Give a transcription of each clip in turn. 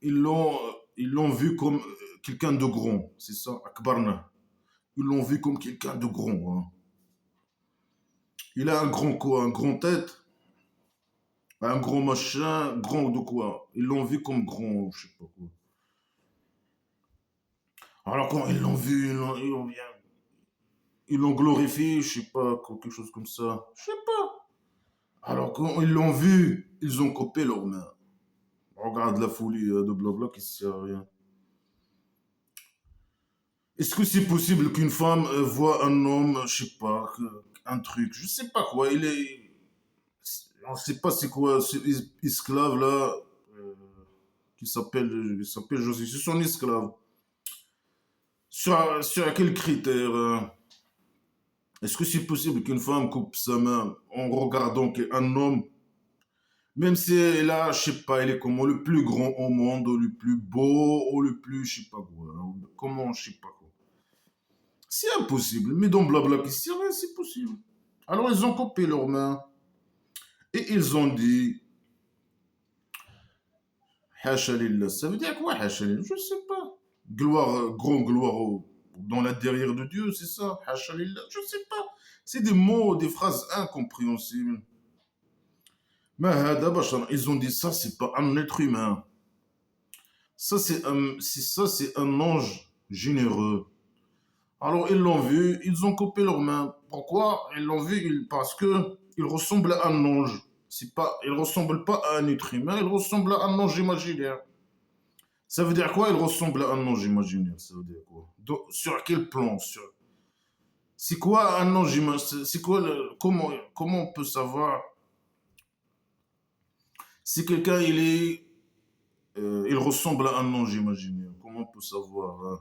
ils l'ont, ils l'ont vu comme quelqu'un de grand, c'est ça, Akbarna. Ils l'ont vu comme quelqu'un de grand, hein. Il a un grand quoi, un grand tête, un gros machin, grand de quoi. Ils l'ont vu comme grand, je sais pas quoi. Alors quand ils l'ont vu, ils l'ont glorifié, je sais pas, quelque chose comme ça. Je sais pas. Alors quand ils l'ont vu, ils ont coupé leurs mains. Regarde la folie de blabla qui sert à rien. Est-ce que c'est possible qu'une femme voit un homme, je sais pas, un truc, je sais pas quoi, il est, on sait pas c'est quoi, ce esclave là, euh, il s'appelle José, c'est son esclave. Sur quels critères est-ce que c'est possible qu'une femme coupe sa main en regardant un homme, même si elle a, je sais pas, elle est comment, le plus grand au monde, ou le plus beau, ou le plus, je sais pas quoi, comment, je sais pas quoi. C'est impossible, mais dans Blabla qui sert, c'est possible. Alors ils ont coupé leurs mains et ils ont dit Hacha lillah. Ça veut dire quoi Hacha lillah? Je sais pas. Gloire, grand gloire dans la derrière de Dieu, c'est ça Hacha lillah? Je sais pas. C'est des mots, des phrases incompréhensibles. Mais ils ont dit ça, c'est pas un être humain. Ça, c'est un ange généreux. Alors ils l'ont vu, ils ont coupé leurs mains. Pourquoi ils l'ont vu? Parce que il ressemble à un ange. C'est pas, il ressemble pas à un être humain, il ressemble à un ange imaginaire. Ça veut dire quoi? Il ressemble à un ange imaginaire. Ça veut dire quoi? Sur quel plan? C'est quoi un ange imaginaire? C'est quoi comment on peut savoir si quelqu'un il ressemble à un ange imaginaire? Comment on peut savoir, hein?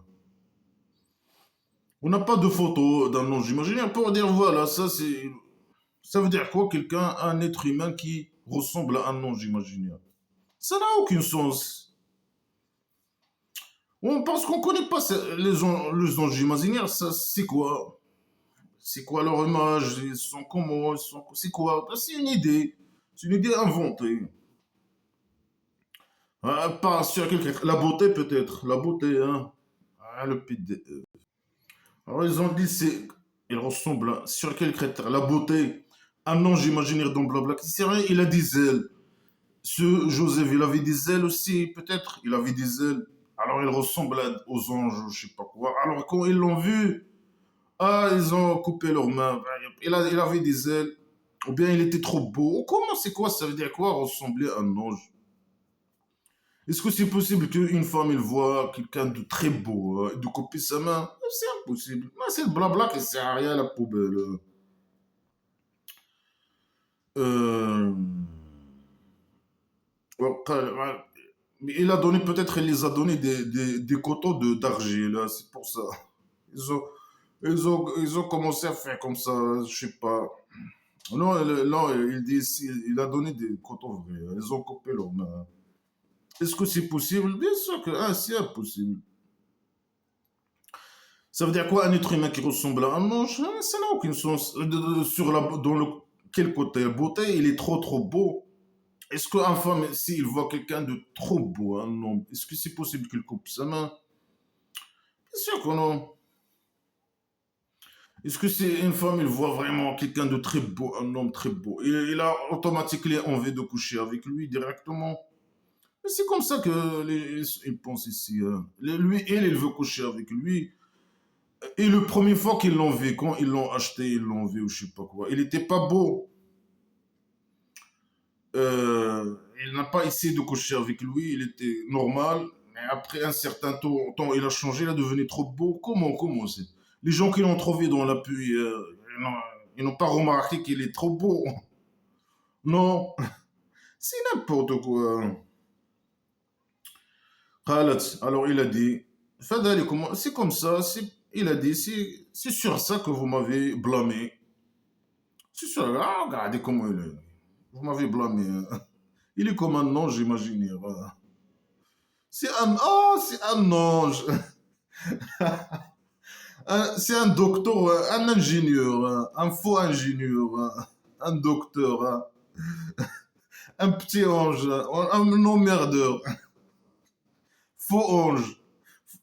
On n'a pas de photo d'un ange imaginaire pour dire voilà, ça veut dire quoi quelqu'un, un être humain qui ressemble à un ange imaginaire? Ça n'a aucun sens. Parce qu'on ne connaît pas les anges imaginaires, ça, c'est quoi? C'est quoi leur image? Ils sont comment? C'est quoi? C'est une idée. C'est une idée inventée. Pas sur quelqu'un. La beauté peut-être. La beauté, hein. Le PD. Alors ils ont dit, il ressemble sur quel critère? La beauté. Un ange imaginaire dans Blabla. C'est vrai, il a des ailes. Ce Joseph, il avait des ailes aussi, peut-être. Il avait des ailes. Alors il ressemble aux anges, je sais pas quoi. Alors quand ils l'ont vu, ils ont coupé leurs mains. Il avait des ailes. Ou bien il était trop beau. Comment c'est quoi? Ça veut dire quoi ressembler à un ange? Est-ce que c'est possible qu'une femme, elle voit quelqu'un de très beau, de couper sa main? C'est impossible. C'est le blabla qui sert à rien, la poubelle. Euh... ouais. Mais il a donné, peut-être, il les a donné des coteaux d'argile, hein, c'est pour ça. Ils ont, ils ont commencé à faire comme ça, je sais pas. Non, non, il dit, il a donné des coteaux vrais, hein, ils ont coupé leurs mains. Est-ce que c'est possible? Bien sûr que c'est impossible. Ça veut dire quoi un être humain qui ressemble à un ange? Ça n'a aucun sens. Dans quel côté? La beauté, il est trop beau. Est-ce qu'un femme, s'il voit quelqu'un de trop beau, un homme, est-ce que c'est possible qu'il coupe sa main? Bien sûr que non. Est-ce que c'est une femme, elle voit vraiment quelqu'un de très beau, un homme très beau, et il a automatiquement envie de coucher avec lui directement? Mais c'est comme ça que ils pensent ici, hein. Lui, elle veut coucher avec lui. Et le premier fois qu'ils l'ont vu, quand ils l'ont acheté, ils l'ont vu ou je sais pas quoi, il était pas beau. Il n'a pas essayé de coucher avec lui, il était normal. Mais après un certain temps, il a changé, il est devenu trop beau. Comment c'est? Les gens qui l'ont trouvé dans l'appui, ils n'ont pas remarqué qu'il est trop beau. Non, c'est n'importe quoi. Khalat, alors il a dit, c'est comme ça, il a dit, c'est sur ça que vous m'avez blâmé. C'est sûr, regardez comment il est. Vous m'avez blâmé, hein. Il est comme un ange, j'imagine, voilà. C'est un ange. C'est un docteur, un ingénieur, un faux ingénieur, un docteur, un petit ange, un emmerdeur. faux ange.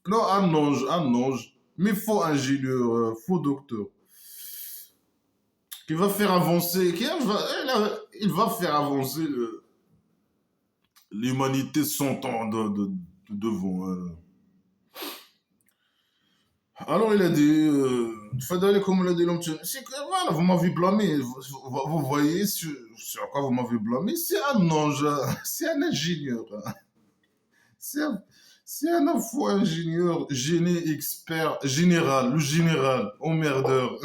Non, un ange, mais faux ingénieur, faux docteur, qui va faire avancer, il va faire avancer l'humanité 100 ans devant. Alors il a dit, Fadale, comme l'a dit l'homme, c'est que voilà, vous m'avez blâmé, vous voyez sur quoi vous m'avez blâmé, c'est un ange, c'est un ingénieur, c'est un, c'est un faux ingénieur, génie expert, général, le général, emmerdeur.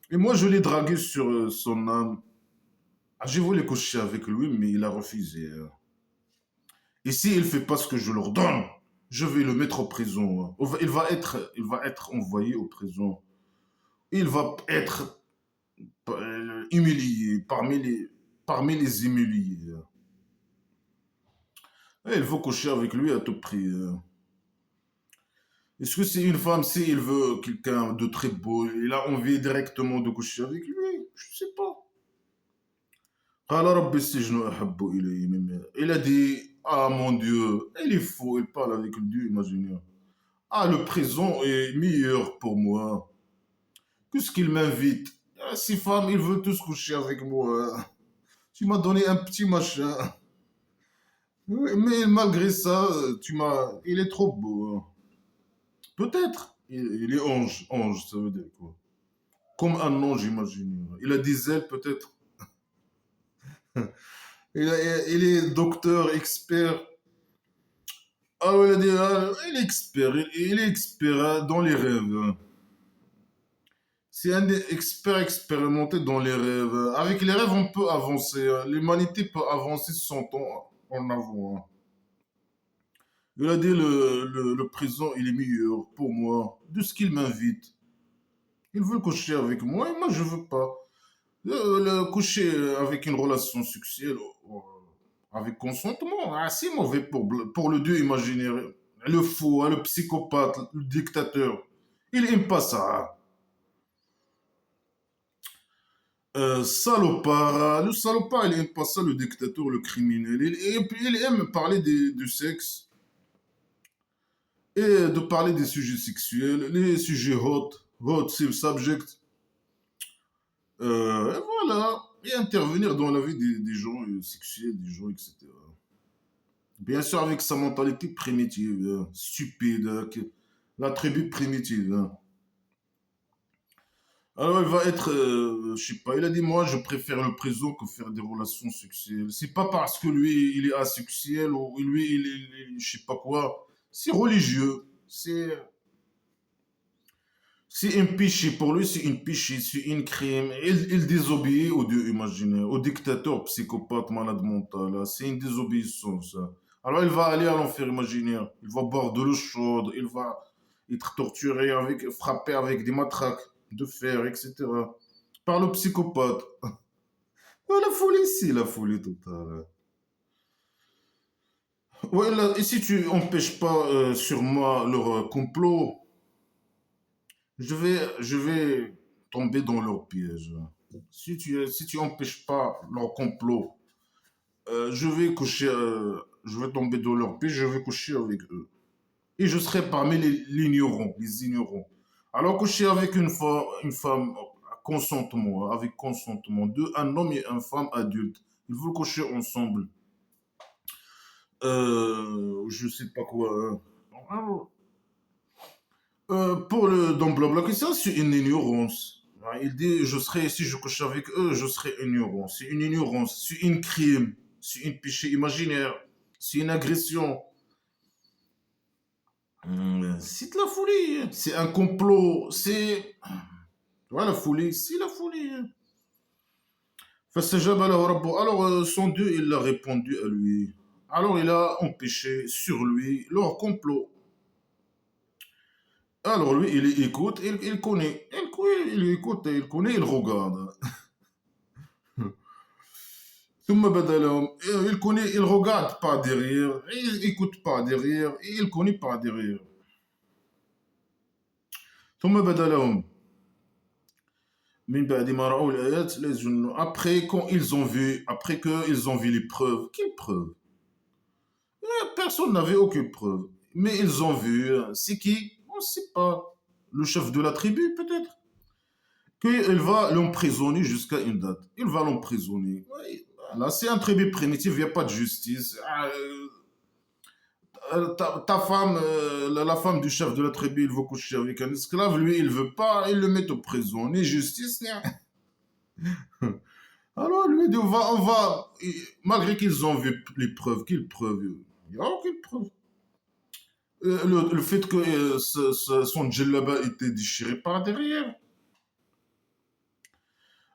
Et moi, je l'ai dragué sur son âme. Ah, j'ai voulu coucher avec lui, mais il a refusé. Et s'il ne fait pas ce que je leur donne, je vais le mettre en prison. Il va être envoyé en prison. Il va être humilié parmi les humiliés. Et il faut coucher avec lui à tout prix. Est-ce que c'est une femme, s'il veut quelqu'un de très beau, il a envie directement de coucher avec lui? Je ne sais pas. قال رب السجن أحب إلي مما. Il a dit, ah mon Dieu, il est faux, il parle avec le Dieu imaginaire. Ah, le présent est meilleur pour moi. Qu'est-ce qu'il m'invite? Ah, ces femmes, ils veulent tous coucher avec moi. Tu m'as donné un petit machin. Oui, mais malgré ça, il est trop beau. Peut-être. Il est ange, ça veut dire quoi? Comme un ange imaginaire. Il a des ailes peut-être. Il est docteur, expert. Ah ouais, il est expert dans les rêves. C'est un des experts expérimentés dans les rêves. Avec les rêves, on peut avancer. L'humanité peut avancer 100 ans en avant. Il a dit le présent, il est meilleur pour moi de ce qu'il m'invite. Il veut coucher avec moi et moi, je veux pas. Le coucher avec une relation sexuelle avec consentement, ah, c'est mauvais pour le Dieu imaginaire. Le fou, le psychopathe, le dictateur. Il aime pas ça. Salopard, le salopard, il aime pas ça, le dictateur, le criminel. Et puis il aime parler du sexe et de parler des sujets sexuels, les sujets hot, c'est le subject. Et voilà, et intervenir dans la vie des gens sexuels, des gens, etc. Bien sûr, avec sa mentalité primitive, stupide, la tribu primitive. Alors, il va être, je sais pas, il a dit, moi, je préfère le présent que faire des relations sexuelles. C'est pas parce que lui, il est asexuel ou lui, je sais pas quoi. C'est religieux. C'est un péché. Pour lui, c'est une péché, c'est un crime. Il désobéit au Dieu imaginaire, au dictateur psychopathe malade mental. C'est une désobéissance. Alors, il va aller à l'enfer imaginaire. Il va boire de l'eau chaude. Il va être torturé, frappé avec des matraques de fer, etc. Par le psychopathe. Ouais, la folie, c'est la folie totale. Ouais, et si tu empêches pas sur moi leur complot, je vais tomber dans leur piège. Si tu empêches pas leur complot, je vais tomber dans leur piège, je vais coucher avec eux. Et je serai parmi l'ignorant, les ignorants. Alors coucher avec une femme consentement, avec consentement, un homme et une femme adulte, ils veulent coucher ensemble. Je sais pas quoi. Pour le dans la question, c'est une ignorance. Ouais, il dit, si je couche avec eux, je serai ignorant. C'est une ignorance, c'est un crime, c'est un péché imaginaire, c'est une agression. C'est de la folie, c'est un complot, c'est... Ouais, la folie, c'est la folie. فاستجاب له ربه. Alors, son Dieu, il a répondu à lui. Alors, il a empêché sur lui leur complot. Alors, lui, il écoute, il connaît. Il écoute, il connaît, il regarde. ثم بدا لهم. Il connaît, il regarde pas derrière, il écoute pas derrière, et il connaît pas derrière. ثم بدا لهم من بعد ما رأوا الآيات لا يظنون. Après, quand ils ont vu, après qu'ils ont vu les preuves, quelles preuves? Personne n'avait aucune preuve. Mais ils ont vu, c'est qui? On ne sait pas. Le chef de la tribu, peut-être. Qu'il va l'emprisonner jusqu'à une date. Il va l'emprisonner. Ouais, voilà, c'est un tribu primitif, il n'y a pas de justice. Ta femme, la femme du chef de la tribu, il veut coucher avec un esclave, lui, il veut pas, il le met au prison. Ni justice, ni rien. Alors, lui, dit, malgré qu'ils ont vu les preuves, quelles preuves? Il n'y a aucune preuve. Le fait que son djellaba était déchiré par derrière.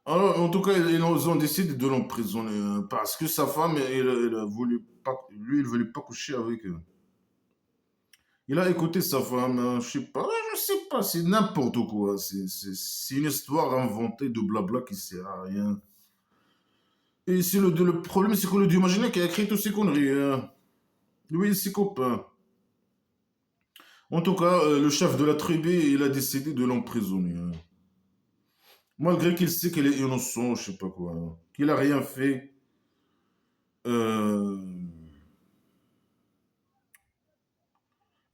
Alors, en tout cas, ils ont décidé de l'emprisonner parce que sa femme, elle a voulu pas, lui, il ne voulait pas coucher avec elle. Il a écouté sa femme, je sais pas, c'est n'importe quoi. C'est une histoire inventée de blabla qui sert à rien. Et c'est le problème, c'est que le dieu imaginaire qui a écrit toutes ces conneries. Lui et ses copains. En tout cas, le chef de la tribu, il a décidé de l'emprisonner. Malgré qu'il sait qu'il est innocent, je sais pas quoi. Qu'il a rien fait. Euh,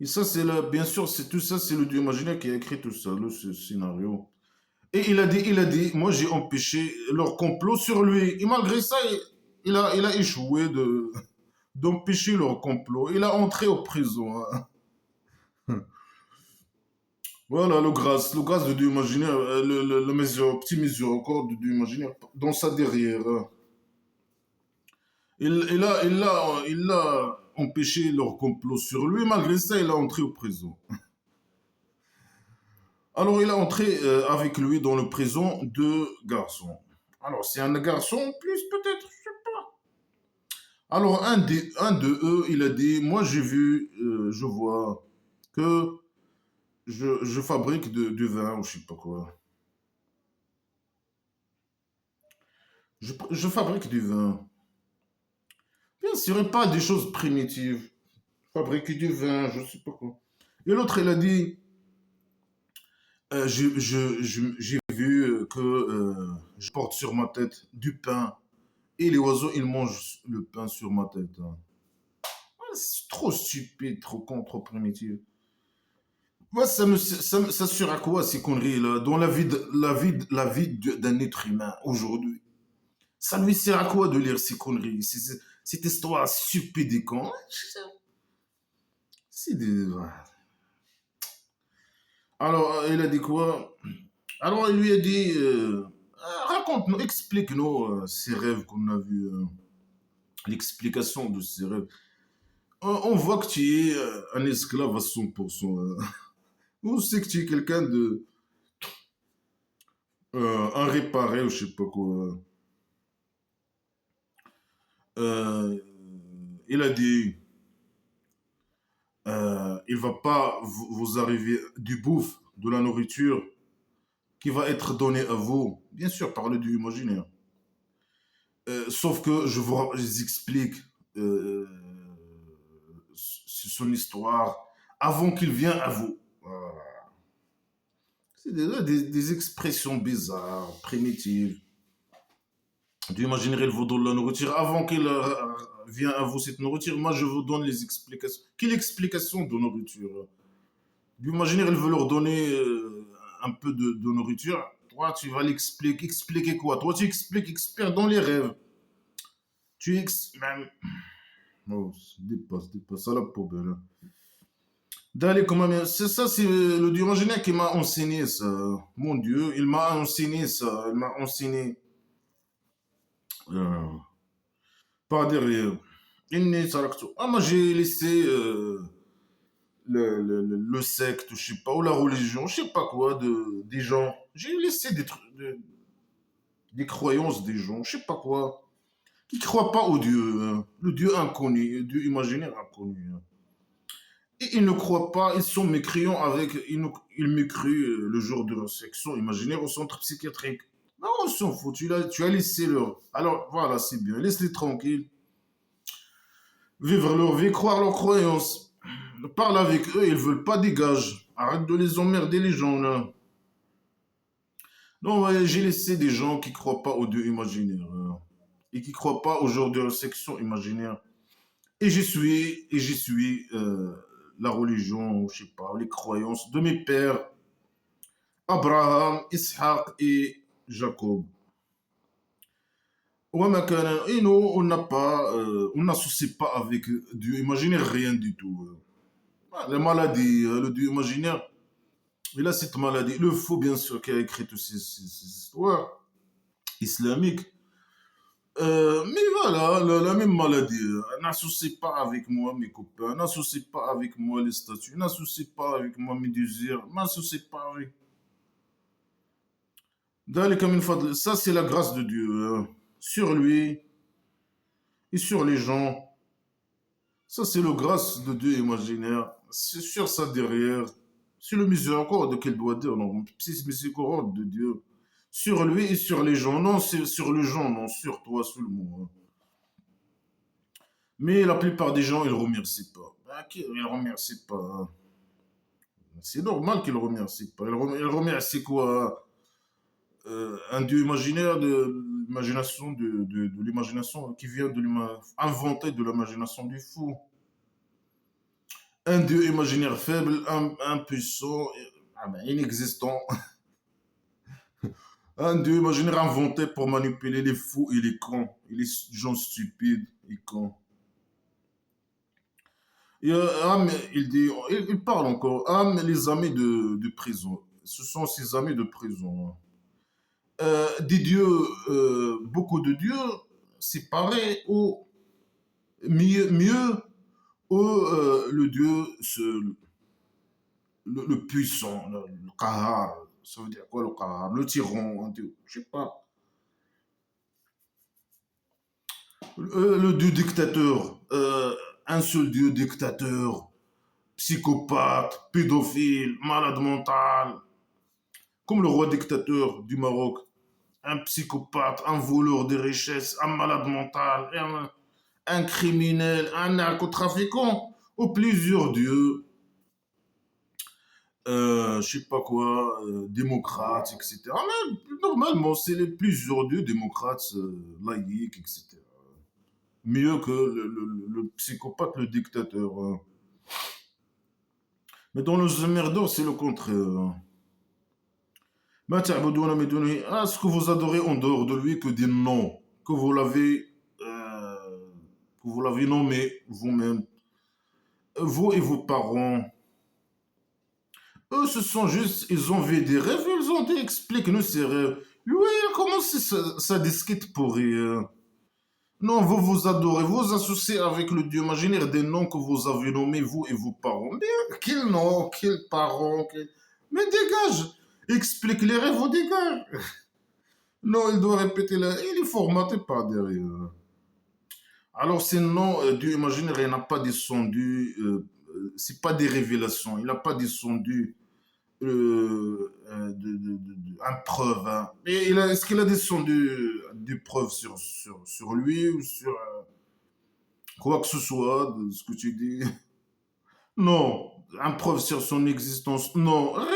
Et ça, bien sûr, c'est tout ça, c'est le dieu imaginaire qui a écrit tout ça, ce scénario. Et il a dit, moi j'ai empêché leur complot sur lui. Et malgré ça, il a échoué d'empêcher leur complot. Il a entré en prison, hein. Voilà, le grâce de Dieu imaginaire, le petit miséricorde de Dieu imaginaire dans sa derrière, hein. Il a empêché leur complot sur lui. Malgré ça, il a entré en prison. Alors, il a entré avec lui dans le prison deux garçons. Alors, c'est un garçon en plus, peut-être, je sais pas. Alors, un de eux, il a dit, moi, j'ai vu, je vois que je fabrique du vin ou je sais pas quoi. Je fabrique du vin. Bien sûr, pas des choses primitives. Fabriquer du vin, je sais pas quoi. Et l'autre, il a dit, j'ai vu que je porte sur ma tête du pain. Et les oiseaux, ils mangent le pain sur ma tête, hein. Ouais, c'est trop stupide, trop con, trop primitif. Moi, ça sert à quoi ces conneries-là dans la vie d'un être humain aujourd'hui? Ça lui sert à quoi de lire ces conneries? Cette histoire stupide et con. C'est des... Alors, il a dit quoi? Alors, il lui a dit, raconte-nous, explique-nous ces rêves qu'on a vus, l'explication de ces rêves. On voit que tu es un esclave à 100%. On sait que tu es quelqu'un de... un réparé ou je sais pas quoi. Euh, il a dit, il va pas vous arriver du bouffe, de la nourriture qui va être donnée à vous, bien sûr, par le Dieu imaginaire. Sauf que je vous explique euh, son histoire avant qu'il vienne à vous. Voilà. C'est des expressions bizarres, primitives. Dieu imaginerait le vous donne la nourriture avant qu'il vienne à vous cette nourriture. Moi, je vous donne les explications. Quelle explication de nourriture? Dieu imaginerait, il veut leur donner un peu de nourriture. Toi, tu vas l'expliquer. Expliquer quoi? Toi, tu expliques expert dans les rêves. Même. Oh, dépasse à la poubelle. D'aller comme un... C'est ça, c'est le Dieu imaginaire qui m'a enseigné ça. Mon Dieu, il m'a enseigné ça. Il m'a enseigné euh, par derrière. Inni taraktu. Ah, moi, j'ai laissé le secte, je sais pas, ou la religion, je sais pas quoi, des gens. J'ai laissé des croyances des gens, je sais pas quoi, qui croient pas au Dieu, hein. Le Dieu inconnu, le Dieu imaginaire inconnu, hein. Et ils ne croient pas, ils sont mécréants avec, ils mécruent le jour de leur section imaginaire au centre psychiatrique. Non, on s'en fout, tu as laissé leur... Alors voilà, c'est bien, laisse-les tranquilles, vivre leur vie, croire leurs croyances. Parle avec eux, ils veulent pas dégage. Arrête de les emmerder les gens là. Non, ouais, j'ai laissé des gens qui croient pas au Dieu imaginaire et qui croient pas au jour de leur section imaginaire. Et j'y suis la religion, je sais pas, les croyances de mes pères, Abraham, Ishaq et Jacob. Et nous, on n'a pas, on n'associe pas avec Dieu imaginaire rien du tout. La maladie, le Dieu imaginaire, il a cette maladie. Le fou, bien sûr, qui a écrit toutes ces histoires islamiques. Mais voilà, la même maladie. N'associe pas avec moi mes copains, n'associe pas avec moi les statuts, n'associe pas avec moi mes désirs, n'associe pas avec. Ça, c'est la grâce de Dieu. Sur lui et sur les gens. Ça, c'est la grâce de Dieu imaginaire. C'est sur ça derrière. C'est le miséricorde qu'il doit dire. Non, c'est miséricorde de Dieu. Sur lui et sur les gens. Non, c'est sur les gens, non, sur toi seulement. Mais la plupart des gens, ils ne remercient pas. Ils ne remercient pas. C'est normal qu'ils ne remercient pas. Ils remercient quoi? Un Dieu imaginaire de l'imagination de l'imagination qui vient de inventer de l'imagination du fou. Un Dieu imaginaire faible, impuissant, inexistant. Un Dieu imaginaire inventé pour manipuler les fous et les cons, et les gens stupides et cons. Et, il parle encore, les amis de prison. Ce sont ces amis de prison. Des dieux, beaucoup de dieux séparés ou mieux ou le dieu, le puissant, le Qahar. Ça veut dire quoi le Qahar? Le tyran, un dieu, je sais pas. Le dieu dictateur, un seul dieu dictateur, psychopathe, pédophile, malade mental, comme le roi dictateur du Maroc, un psychopathe, un voleur de richesses, un malade mental, un criminel, un narcotrafiquant, ou plusieurs dieux, je sais pas quoi, démocrates, etc. Mais normalement, c'est les plusieurs dieux démocrates, laïcs, etc. Mieux que le psychopathe, le dictateur. Mais dans le Zemerdor, c'est le contraire. Ce que vous adorez en dehors de lui que des noms, que vous l'avez nommé vous-même, vous et vos parents. Eux, ce sont juste, ils ont vu des rêves, ils ont dit, explique-nous ces rêves. Lui, il a commencé sa disquette pourrie. Non, vous vous adorez, vous associez avec le Dieu imaginaire des noms que vous avez nommés, vous et vos parents. Mais quels noms, quels parents, mais dégage, explique les rêves, vous dégage. Non, il doit répéter là. Il est formaté par derrière. Alors, ces noms, Dieu imaginaire, il n'a pas descendu. C'est pas des révélations. Il n'a pas descendu un preuve. Hein. Et est-ce qu'il a descendu des preuves sur lui ou sur quoi que ce soit de ce que tu dis? Non. Un preuve sur son existence? Non. Rien.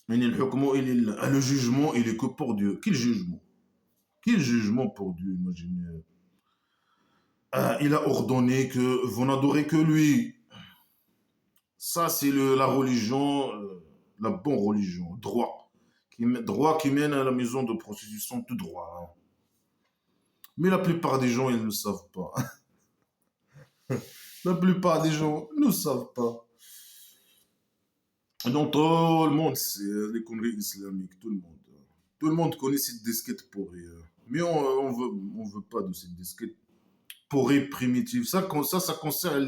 Mais le jugement, il est que pour Dieu. Quel jugement? Quel jugement pour Dieu, imaginez. Il a ordonné que vous n'adorez que lui. Ça, c'est la religion, la bonne religion, droit. Droit qui mène à la maison de prostitution, tout droit. Hein. Mais la plupart des gens, ils ne savent pas. La plupart des gens ne savent pas. Donc, tout le monde sait les conneries islamiques, tout le monde. Tout le monde connaît cette disquette pourrie. Mais on veut pas de cette disquette pourrie primitive. Ça concerne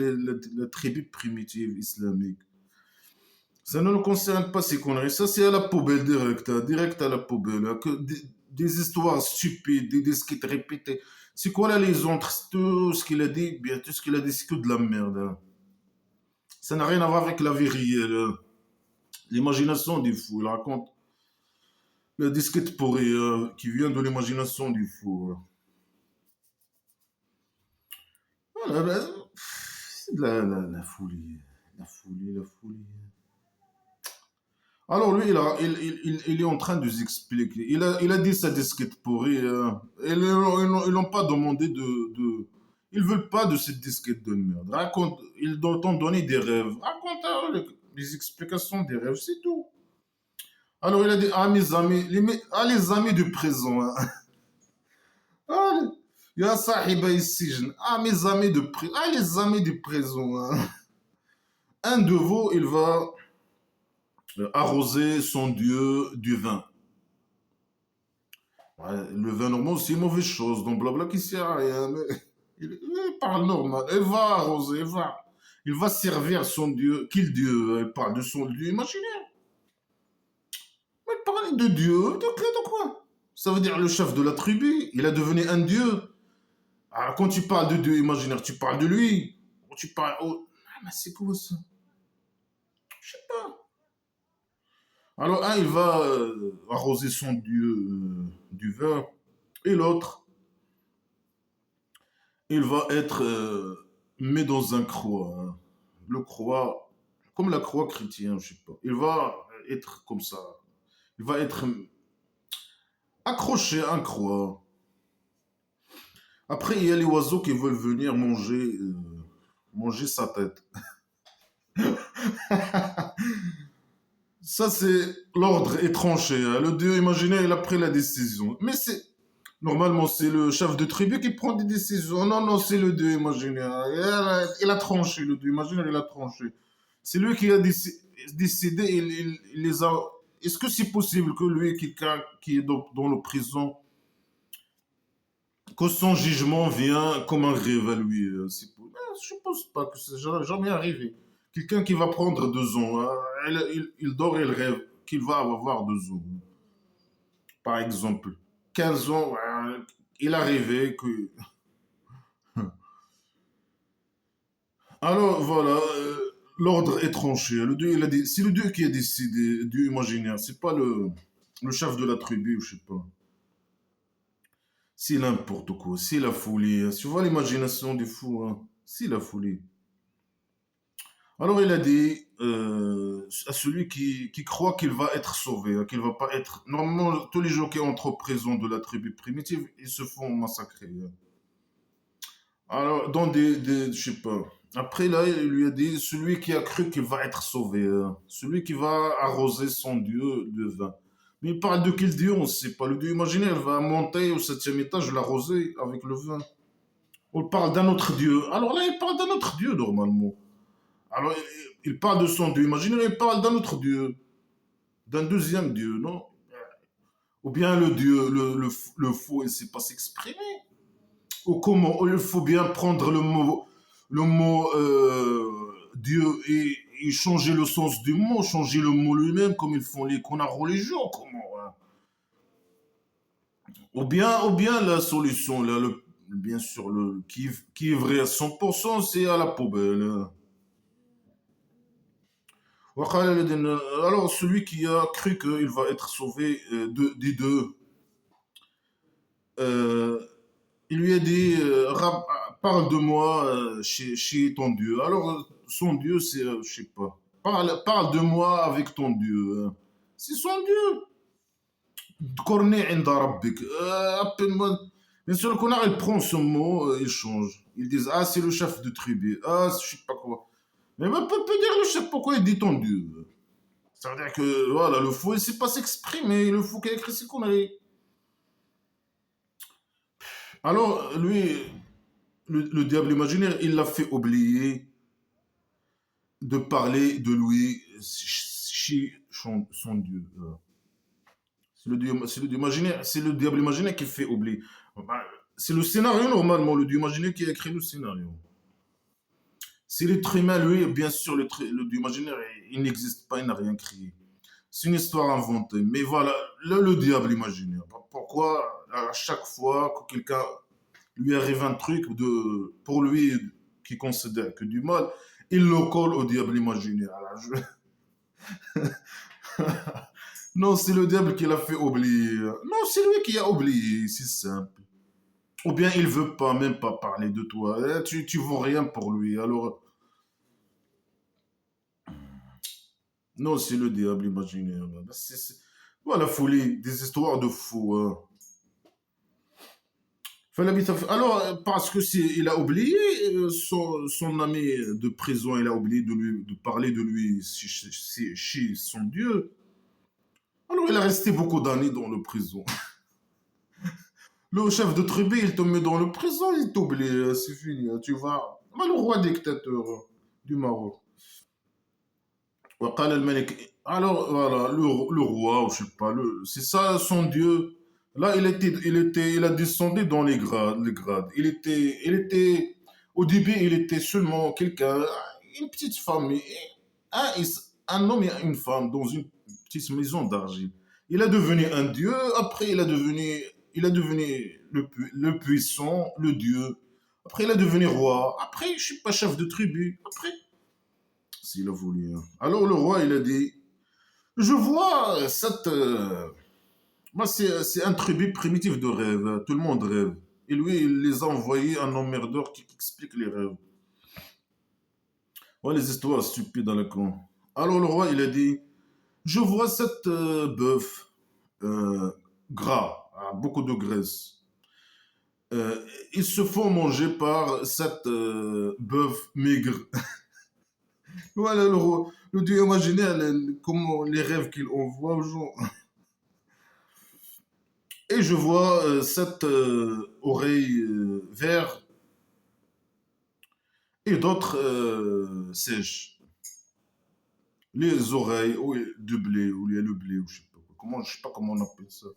la tribu primitive islamique. Ça ne nous concerne pas ces conneries. Ça, c'est à la poubelle direct. Hein, direct à la poubelle. Hein, que des histoires stupides, des disquettes répétées. C'est quoi la liaison entre tout ce qu'il a dit? Bien, tout ce qu'il a dit, c'est que de la merde. Hein. Ça n'a rien à voir avec la vie réelle. Hein. L'imagination du fou. Il raconte la disquette pourrie qui vient de l'imagination du fou. Hein. Voilà, ben, c'est de la folie. La folie, la folie. Alors lui, il est en train de vous expliquer. Il a dit sa disquette pourrie. Ils n'ont pas demandé Ils veulent pas de cette disquette de merde. Raconte, ils t'ont donné des rêves. Raconte les explications des rêves, c'est tout. Alors il a dit, ah mes amis, les amis du présent. Hein. Ah, ya sahiba السجن. Ah mes amis de présent. Ah les amis du présent. Hein. Un de vous, il va arroser son dieu du vin. Ouais, le vin normal, c'est une mauvaise chose. Donc blabla qui sert à rien. Mais il parle normal. Il va arroser, il va servir son dieu. Quel dieu? Il parle de son dieu imaginaire. Mais il parle de dieu. De quoi? Ça veut dire le chef de la tribu. Il a devenu un dieu. Alors quand tu parles de dieu imaginaire, tu parles de lui. Ou tu parles. Oh, ah, mais c'est quoi ça? Je sais pas. Alors un, il va arroser son dieu du vin. Et l'autre, il va être mis dans un croix. Hein. Le croix, comme la croix chrétienne, je sais pas. Il va être comme ça. Il va être accroché à un croix. Après, il y a les oiseaux qui veulent venir manger sa tête. Ça, c'est l'ordre est tranché. Hein. Le dieu imaginaire, il a pris la décision. Mais c'est normalement, c'est le chef de tribu qui prend des décisions. Non, non, c'est le dieu imaginaire. Il a tranché, le dieu imaginaire, il a tranché. C'est lui qui a décidé, il les a... Est-ce que c'est possible que lui, quelqu'un qui est dans le prison, que son jugement vient comme un rêve à lui je ne pense pas que c'est jamais arrivé. Quelqu'un qui va prendre 2 ans, hein, il dort et il rêve qu'il va avoir 2 ans. Par exemple, 15 ans, il a rêvé que... Alors voilà, l'ordre est tranché. Le Dieu, il a dit, c'est le Dieu qui a décidé, Dieu imaginaire, c'est pas le chef de la tribu, je sais pas. C'est n'importe quoi, c'est la folie. Hein. Tu vois l'imagination du fou, hein. C'est la folie. Alors il a dit à celui qui croit qu'il va être sauvé, hein, qu'il va pas être... Normalement, tous les gens qui entrent au prison de la tribu primitive, ils se font massacrer. Hein. Alors, dans je sais pas. Après, là, il lui a dit, celui qui a cru qu'il va être sauvé, hein, celui qui va arroser son Dieu de vin. Mais il parle de quel Dieu, on ne sait pas. Le Dieu imaginaire va monter au 7e étage, l'arroser avec le vin. On parle d'un autre Dieu. Alors là, il parle d'un autre Dieu, normalement. Alors, il parle de son Dieu imaginaire, il parle d'un autre Dieu. D'un deuxième Dieu, non? Ou bien le Dieu, le faux, il ne sait pas s'exprimer. Ou comment? Il faut bien prendre le mot Dieu et changer le sens du mot, changer le mot lui-même comme ils font les connards religieux. Comment? Hein. Ou bien la solution, là, bien sûr, qui est vrai à 100%, c'est à la poubelle. Hein. Alors, celui qui a cru qu'il va être sauvé des deux, euh, il lui a dit, parle de moi chez ton Dieu. Alors, son Dieu, c'est, je sais pas, parle de moi avec ton Dieu. Hein. C'est son Dieu. Corné inda rabbik. Appelle-moi. Bien sûr, le connard, il prend ce mot, il change. Ils disent, ah, c'est le chef de tribu. Ah, je sais pas quoi. Mais peut dire le chef, pourquoi il dit ton Dieu? Ça veut dire que, voilà, le fou, il sait pas s'exprimer. Le fou qui a écrit ses conneries. Alors, lui, le diable imaginaire, il l'a fait oublier de parler de lui chez son Dieu. C'est le diable imaginaire qui fait oublier. Bah, c'est le scénario normalement, le dieu imaginaire qui a écrit le scénario. C'est l'être humain, lui, bien sûr, le dieu imaginaire, il n'existe pas, il n'a rien créé. C'est une histoire inventée. Mais voilà, le diable imaginaire. Pourquoi à chaque fois que quelqu'un lui arrive un truc pour lui qui considère que du mal, il le colle au diable imaginaire. Alors, non, c'est le diable qui l'a fait oublier. Non, c'est lui qui a oublié, c'est simple. Ou bien il veut pas, même pas parler de toi. Tu vaux rien pour lui. Alors, non, c'est le diable imaginaire. Voilà, folie, des histoires de fous. Hein. Alors, parce que il a oublié son ami de prison, il a oublié de parler de lui chez son Dieu. Alors, il est resté beaucoup d'années dans le prison. Le chef de tribu, il te met dans le prison, il t'oublie, c'est fini, tu vas. Mais le roi dictateur du Maroc. وقال الملك. Alors, voilà, le roi, ou je sais pas, c'est ça son Dieu. Là, il a descendu dans les grades. Au début, il était seulement quelqu'un, une petite famille, un homme et une femme dans une petite maison d'argile. Il a devenu un Dieu, après, il a devenu le puissant, le Dieu. Après, il est devenu roi. Après, je suis pas chef de tribu. Après, s'il a voulu, hein. Alors, le roi, il a dit, je vois cette. Moi, c'est un tribu primitif de rêve. Tout le monde rêve. Et lui, il les a envoyés un emmerdeur qui explique les rêves. Ouais, les histoires stupides dans le con. Alors, le roi, il a dit, je vois cette bœuf euh, gras, beaucoup de graisse. Ils se font manger par cette bœuf maigre. Voilà le dieu imaginaire, comment les rêves qu'il envoie aux gens. Et je vois cette oreille verte et d'autres sèches. Les oreilles de blé, ou le blé, ou je sais pas comment, je sais pas comment on appelle ça.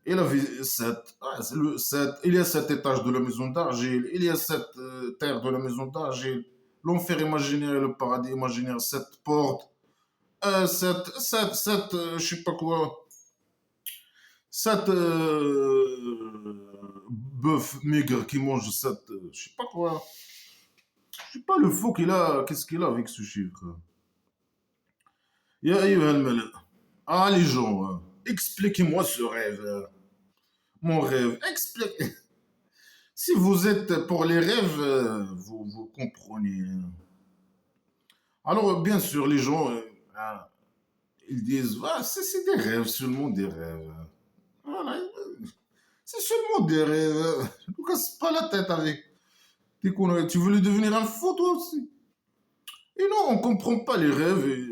Il avait sept, c'est le sept. Il y a 7 étages de la maison d'argile, il y a 7 terres de la maison d'argile, l'enfer imaginaire et le paradis imaginaire, 7 portes, 7, je sais pas quoi, 7 bœufs maigres qui mangent 7, je sais pas quoi. Je sais pas le faux qu'il a, qu'est-ce qu'il a avec ce chiffre. Ya ayyuha al-malak. Ah, les gens, hein, expliquez-moi ce rêve. Mon rêve, expliquez. Si vous êtes pour les rêves, vous comprenez, hein. Alors, bien sûr, les gens, ils disent, ah, c'est des rêves, seulement des rêves. Voilà, c'est seulement des rêves. Ne nous casse pas la tête avec tes conneries. Tu voulais devenir un fou, toi aussi. Et non, on ne comprend pas les rêves et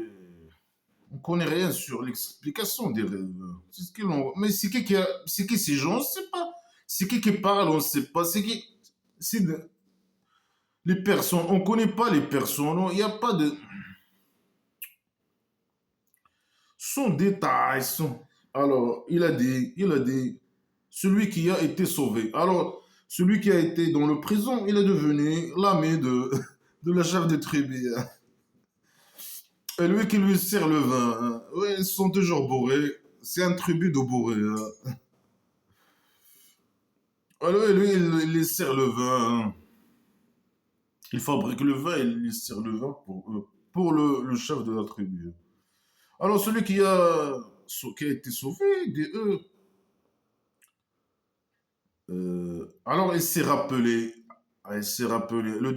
on ne connaît rien sur l'explication des rêves. C'est ce qu'ils ont. Mais c'est qui ces gens, on ne sait pas. C'est qui parle, on ne sait pas. C'est qui. C'est les personnes, on ne connaît pas les personnes. Il n'y a pas de. Son détail, son. Alors, il a dit, celui qui a été sauvé. Alors, celui qui a été dans le prison, il est devenu l'ami de la chef de tribu. Et lui qui lui sert le vin, hein. Ouais, ils sont toujours bourrés. C'est un tribut de bourré, hein. Alors, lui, il lui sert le vin, hein. Il fabrique le vin et il lui sert le vin pour le chef de la tribu. Alors, celui qui a été sauvé, alors il s'est rappelé. Il s'est rappelé. Le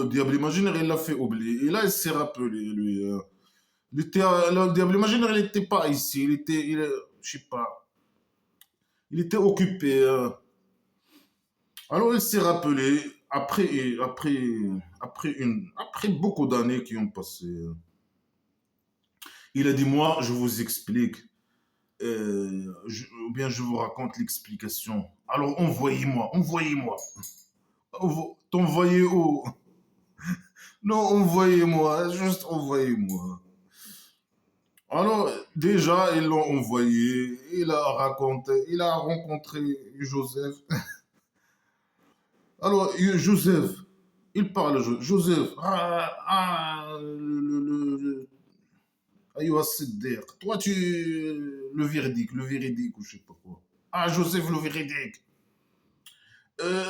diable imaginaire, il l'a fait oublier. Et là, il s'est rappelé, lui. Le diable imaginaire, il n'était pas ici. Je sais pas. Il était occupé. Alors, il s'est rappelé, après beaucoup d'années qui ont passé. Il a dit, moi, je vous explique. Ou bien je vous raconte l'explication. Alors, envoyez-moi, envoyez-moi. T'envoyez où? Non, envoyez-moi, juste envoyez-moi. Alors, déjà, ils l'ont envoyé, il a rencontré Joseph. Alors, Joseph, il parle, Joseph, Ayoua Siddiq, toi, le véridique, ou je sais pas quoi. Ah, Joseph, le véridique.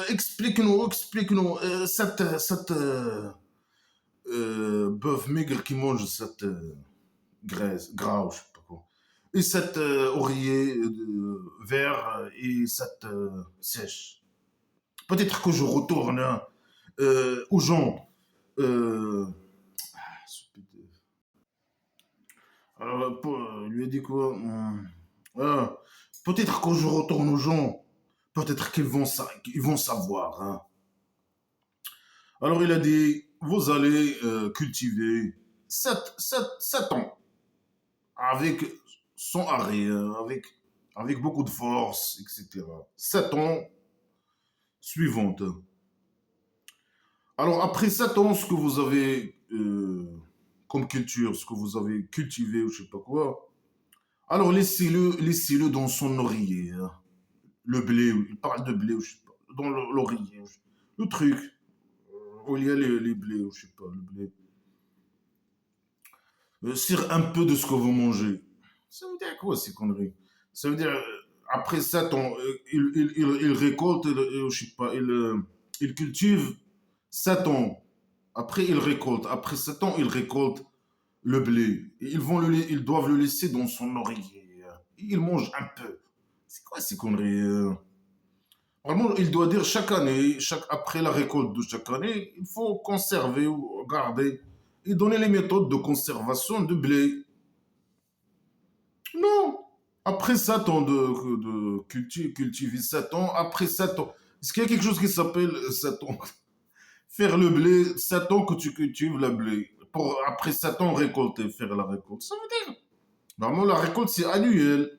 Explique-nous, cette bœuf maigre qui mange cette graisse, gras, ou je sais pas quoi. Et cette oreiller vert et cette sèche. Peut-être que je retourne, hein, aux gens. Euh, alors, lui a dit quoi? Ah, peut-être que je retourne aux gens Peut-être qu'ils vont savoir, hein. Alors il a dit, vous allez cultiver 7 ans avec sans arrêt, avec beaucoup de force, etc. 7 ans suivantes. Alors après 7 ans, ce que vous avez comme culture, ce que vous avez cultivé ou je sais pas quoi, alors laissez-le dans son oreiller, hein. Le blé, il parle de blé, ou je sais pas, dans l'oreiller, le truc, où il y a les blés, ou je sais pas, le blé. Sur un peu de ce que vous mangez. Ça veut dire quoi ces conneries? Ça veut dire, après 7 ans, il récolte, je sais pas, il cultive 7 ans. Après, il récolte. Après 7 ans, il récolte le blé. Et ils doivent le laisser dans son oreiller. Il mange un peu. C'est quoi ces conneries? Vraiment, il doit dire chaque année, après la récolte de chaque année, il faut conserver ou garder et donner les méthodes de conservation de blé. Non. Après 7 ans de cultiver 7 ans, après 7 ans, est-ce qu'il y a quelque chose qui s'appelle 7 ans? Faire le blé, 7 ans que tu cultives le blé. Pour après 7 ans récolter, faire la récolte. Ça veut dire. Normalement, la récolte, c'est annuel.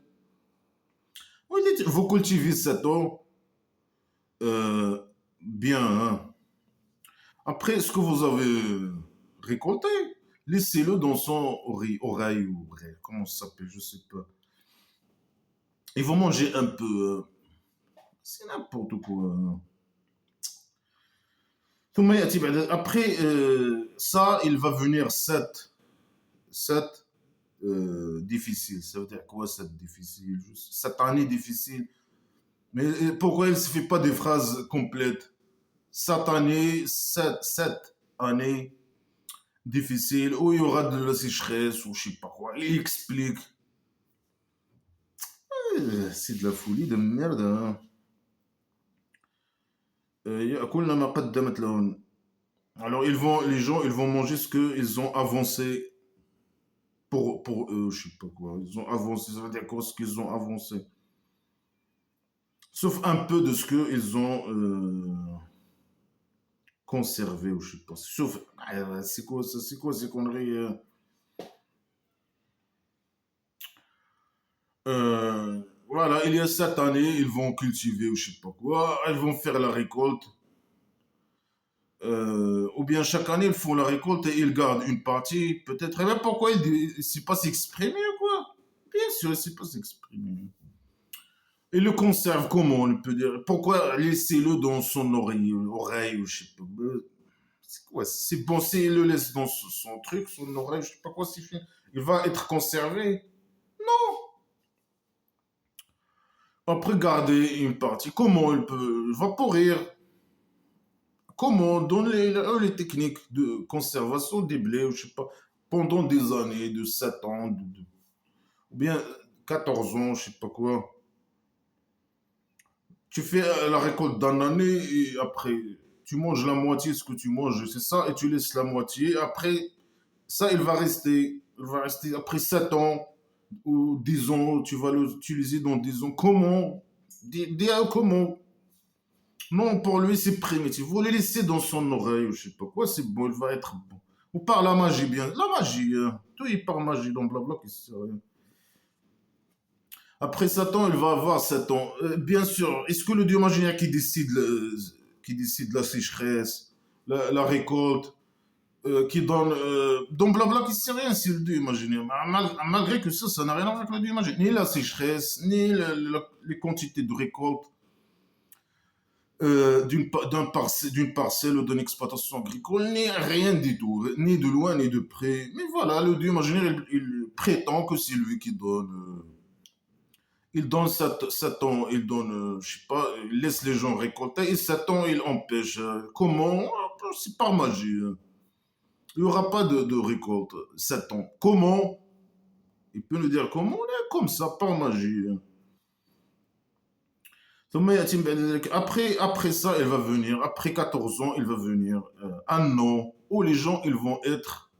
Vous cultivez 7 ans, euh, bien, hein. Après, ce que vous avez récolté, laissez-le dans son oreille ou comment ça s'appelle, je sais pas. Ils vont manger un peu. C'est n'importe quoi, hein. Après ça, il va venir 7 difficile. Ça veut dire quoi, 7 difficile? 7 années difficiles. Mais pourquoi il ne se fait pas des phrases complètes? 7 années, 7 années difficiles, où il y aura de la sécheresse, ou je sais pas quoi. Il explique. C'est de la folie de merde, hein. يأكلن ما قدمت لهن. Alors les gens, ils vont manger ce qu'ils ont avancé pour eux, je sais pas quoi. Ils ont avancé, ça veut dire quoi ce qu'ils ont avancé? Sauf un peu de ce qu'ils ont conservé, ou je sais pas. Sauf, c'est quoi, c'est quoi ces conneries? Voilà, il y a 7 années, ils vont cultiver, ou je sais pas quoi. Ils vont faire la récolte. Ou bien chaque année, ils font la récolte et ils gardent une partie. Peut-être, mais pourquoi il ne sait pas s'exprimer ou quoi? Bien sûr, il ne sait pas s'exprimer. Et le conserve comment, on peut dire? Pourquoi laisser-le dans son oreille ou je sais pas. C'est quoi? C'est bon, s'il le laisse dans son truc, son oreille, je sais pas quoi c'est fait. Il va être conservé. Après, garder une partie. Comment il peut? Il va pourrir. Comment? Donne les techniques de conservation des blés, ou je sais pas, pendant des années, de 7 ans, ou bien 14 ans, je sais pas quoi. Tu fais la récolte d'une année et après, tu manges la moitié de ce que tu manges, c'est ça, et tu laisses la moitié. Après, ça, il va rester après 7 ans ou 10 ans, tu vas l'utiliser dans 10 ans. Comment? Comment? Non, pour lui, c'est primitif. Vous le laissez dans son oreille, ou je sais pas quoi, c'est bon, il va être bon. Ou par la magie, bien. La magie, hein. Tout est par magie dans Blabla, qui sert à rien. Après 7 ans, il va avoir 7 ans. Bien sûr, est-ce que le dieu imaginaire qui décide la sécheresse, la récolte, qui donne. Dans Blabla, qui sait rien, c'est le dieu imaginaire. Malgré que ça n'a rien à voir avec le dieu imaginaire. Ni la sécheresse, ni les quantités de récolte d'une parcelle ou d'une exploitation agricole, ni rien du tout, ni de loin ni de près. Mais voilà, le dieu imaginaire, il prétend que c'est lui qui donne. Il donne 7 ans, il donne, je sais pas, il laisse les gens récolter et 7 ans, il empêche. Comment? C'est par magie, hein. Il n'y aura pas de récolte 7 ans. Comment? Il peut nous dire comment? Comme ça, par magie, hein. Après ça, elle va venir, après 14 ans, il va venir un an où les gens ils vont être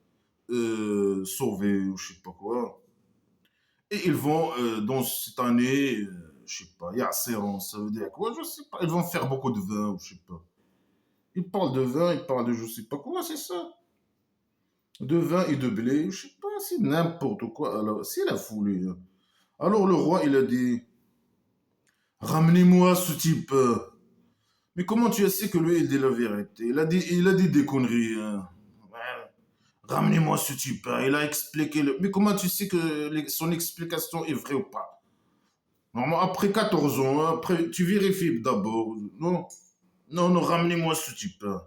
sauvés ou je sais pas quoi. Et ils vont, dans cette année, je sais pas, Yasseran, ça veut dire quoi, je sais pas. Ils vont faire beaucoup de vin, ou je sais pas. Ils parlent de vin, ils parlent de je sais pas quoi, c'est ça. De vin et de blé, je sais pas, c'est n'importe quoi. Alors, c'est la folie, hein. Alors le roi, il a dit, ramenez-moi ce type. Mais comment tu sais que lui, il dit la vérité? Il a dit des conneries, hein. Ouais. Ramenez-moi ce type, hein. Il a expliqué Mais comment tu sais que son explication est vraie ou pas? Normalement, après 14 ans, hein, après, tu vérifies d'abord. Non, non, non, ramenez-moi ce type, hein.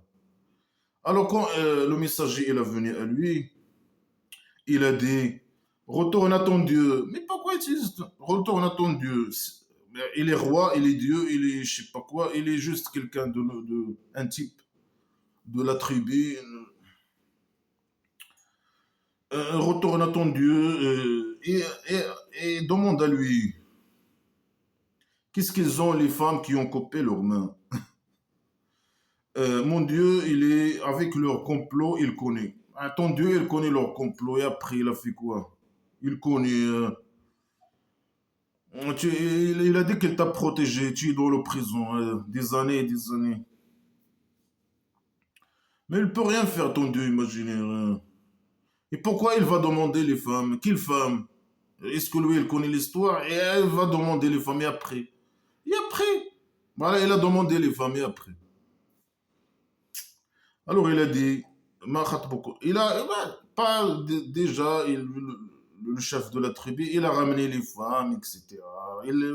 Alors quand le messager il est venu à lui, il a dit, retourne à ton Dieu. Mais pourquoi il dit, retourne à ton Dieu? Il est roi, il est Dieu, il est je sais pas quoi, il est juste quelqu'un un type de la tribu. Retourne à ton Dieu et demande à lui, qu'est-ce qu'ils ont les femmes qui ont coupé leurs mains? Mon Dieu, il est avec leur complot, il connaît. Ah, ton Dieu, il connaît leur complot et après, il a fait quoi? Il connaît. Il a dit qu'il t'a protégé, tu es dans la prison des années et des années. Mais il peut rien faire, ton Dieu imaginaire, hein. Et pourquoi il va demander les femmes? Quelles femmes? Est-ce que lui, il connaît l'histoire? Et elle va demander les femmes et après. Et après, voilà, il a demandé les femmes et après. Alors il a dit, Ma khatboukou. Il a, pas déjà, le chef de la tribu, il a ramené les femmes, etc.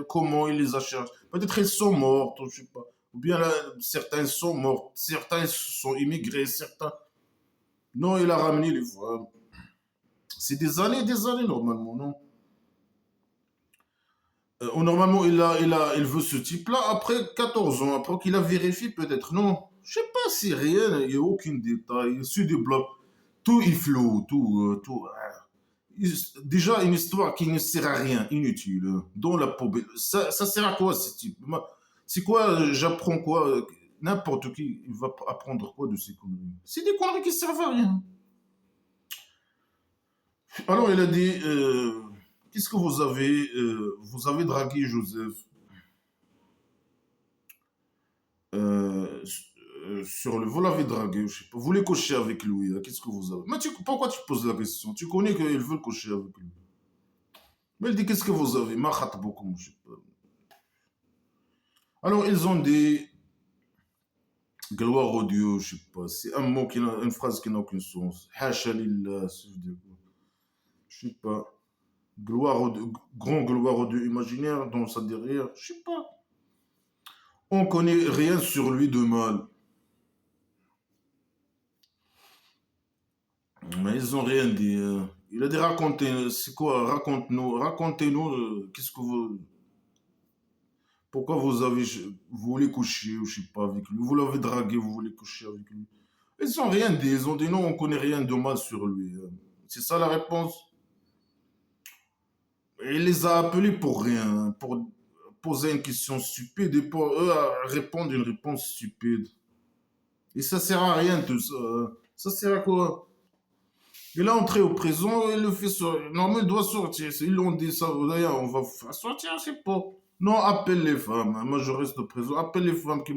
Comment il les a cherchées? Peut-être elles sont mortes, je sais pas. Ou bien là, certains sont morts, certains sont immigrés, certains. Non, il a ramené les femmes. C'est des années normalement, non? Normalement, il veut ce type-là après 14 ans, après qu'il a vérifié peut-être. Non, je sais pas si rien, il n'y a aucun détail. Sur des blocs, tout est flou, tout. Déjà, une histoire qui ne sert à rien, inutile, dans la poubelle. Ça sert à quoi ce type? C'est quoi, j'apprends quoi? N'importe qui, il va apprendre quoi de ces conneries? C'est des conneries qui servent à rien. Alors, il a dit, qu'est-ce que vous avez? Vous avez dragué Joseph. euh, sur le... Vous l'avez dragué, je sais pas. Vous voulez coucher avec lui, hein, qu'est-ce que vous avez? Mais pourquoi tu poses la question? Tu connais qu'il veut coucher avec lui. Mais il dit, qu'est-ce que vous avez? Ma beaucoup, je sais pas. Alors, ils ont dit, gloire au Dieu, je sais pas. C'est un mot, une phrase qui n'a aucun sens. Hasha lillah, ça veut dire quoi? Je sais pas. Gloire au Dieu, grand gloire au Dieu imaginaire dans sa derrière, je sais pas. On connaît rien sur lui de mal. Mais ils ont rien dit, hein. Il a dit racontez, c'est quoi? Raconte-nous, racontez-nous, qu'est-ce que vous, pourquoi vous voulez coucher, ou je sais pas, avec lui. Vous l'avez dragué, vous voulez coucher avec lui. Ils ont rien dit, ils ont dit non, on connaît rien de mal sur lui, hein. C'est ça la réponse. Et il les a appelés pour rien, hein, pour poser une question stupide et pour eux répondre une réponse stupide. Et ça sert à rien tout ça, hein. Ça sert à quoi? Il est entré au prison, il le fait sortir. Normalement, il doit sortir. Ils l'ont dit ça, d'ailleurs, on va faire sortir, je sais pas. Non, appelle les femmes, hein. Moi, je reste au prison. Appelle les femmes qui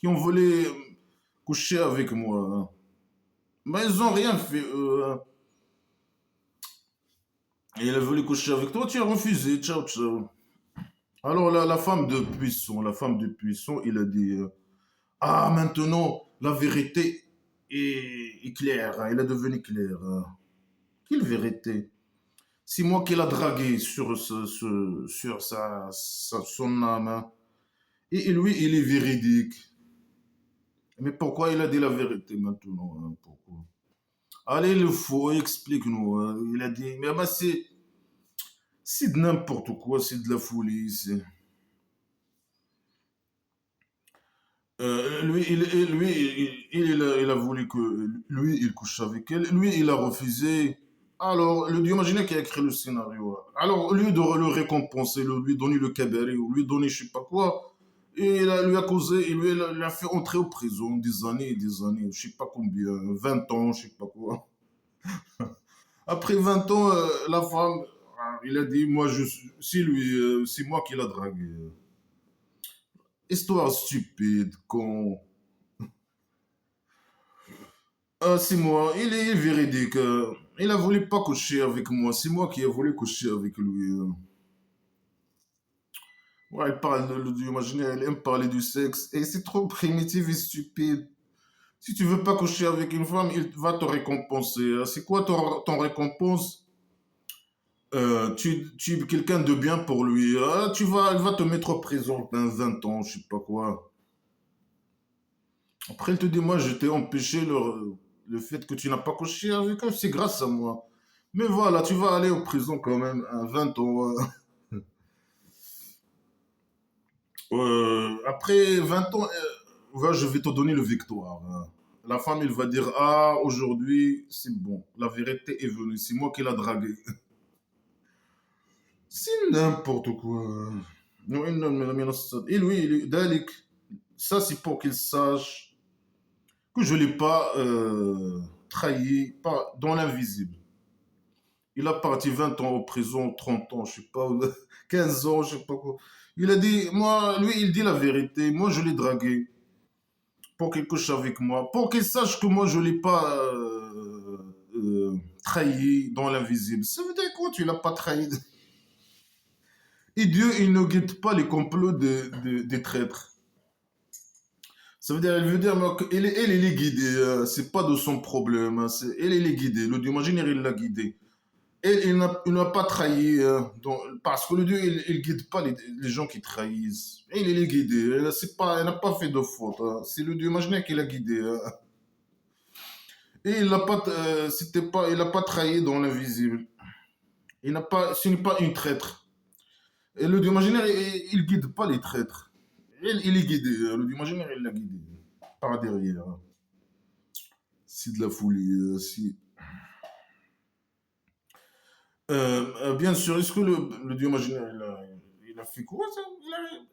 ont voulu coucher avec moi, hein. Mais ils ont rien fait, eux, hein. Et il a voulu coucher avec toi, tu as refusé. Ciao, ciao. Alors, la femme de Puissant, il a dit Ah, maintenant, la vérité est claire, hein. Elle est devenue claire, hein. Quelle vérité? C'est moi qui l'a dragué sur son âme, hein. Et lui, il est véridique. Mais pourquoi il a dit la vérité maintenant, hein? Pourquoi? Allez, le faux, explique-nous, hein. Il a dit, mais bah, c'est de n'importe quoi, c'est de la folie. Il a voulu que lui, il couche avec elle. Lui, il a refusé. Alors, le Dieu imaginaire qui a écrit le scénario, hein. Alors, au lieu de le récompenser, lui donner le cabaret, ou lui donner je sais pas quoi, et lui a causé, il a fait entrer au prison des années et des années, je sais pas combien, 20 ans, je sais pas quoi. Après 20 ans, la femme, il a dit, moi, c'est lui, c'est moi qui l'a dragué. Histoire stupide, con. Ah, c'est moi, il est véridique. Il a voulu pas coucher avec moi, c'est moi qui ai voulu coucher avec lui. Ouais, il parle du imaginaire, il aime parler du sexe, et c'est trop primitif et stupide. Si tu veux pas coucher avec une femme, il va te récompenser. C'est quoi ton récompense? Tu es quelqu'un de bien pour lui. Il va te mettre en prison pendant 20 ans, je sais pas quoi. Après, il te dit, moi, je t'ai empêché le fait que tu n'as pas couché avec elle, c'est grâce à moi. Mais voilà, tu vas aller en prison quand même, à 20 ans. Après 20 ans, je vais te donner le victoire. La femme, il va dire, ah, aujourd'hui, c'est bon. La vérité est venue. C'est moi qui l'a dragué. C'est n'importe quoi. Et lui, Dalik, ça c'est pour qu'il sache que je ne l'ai pas trahi, pas dans l'invisible. Il a parti 20 ans en prison, 30 ans, je sais pas, 15 ans, je sais pas quoi. Il a dit, moi, lui, il dit la vérité. Moi, je l'ai dragué pour qu'il couche avec moi, pour qu'il sache que moi, je ne l'ai pas trahi dans l'invisible. Ça veut dire quoi, tu l'as pas trahi? Et Dieu, il ne guide pas les complots des traîtres. Ça veut dire, elle veut dire elle est guidée, c'est pas de son problème, hein, elle est guidée. Le Dieu imaginaire, il l'a guidée. Elle, il n'a pas trahi, parce que le Dieu, il guide pas les gens qui trahissent. Elle est guidée, elle n'a pas fait de faute, hein. C'est le Dieu imaginaire qui l'a guidée, hein. Et il n'a pas trahi dans l'invisible. Ce n'est pas une traître. Et le Dieu imaginaire, il guide pas les traîtres. Il est guidé, le Dieu imaginaire, il l'a guidé par derrière. C'est de la folie. Bien sûr, est-ce que le Dieu imaginaire, il a fait quoi ça?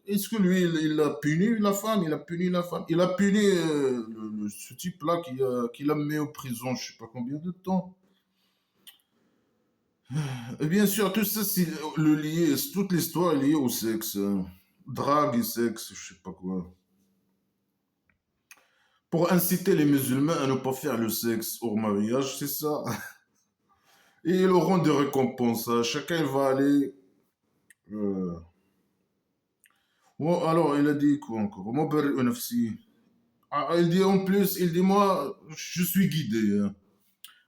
Est-ce que lui, il a puni la femme? Il a puni la femme. Il a puni ce type-là qui l'a mis en prison, je sais pas combien de temps. Et bien sûr, tout ça, toute l'histoire est liée au sexe. Drague et sexe, je sais pas quoi. Pour inciter les musulmans à ne pas faire le sexe hors mariage, c'est ça. Et ils auront des récompenses, hein. Chacun va aller. euh, Bon, alors, il a dit quoi encore? Il dit en plus, il dit moi, je suis guidé, hein.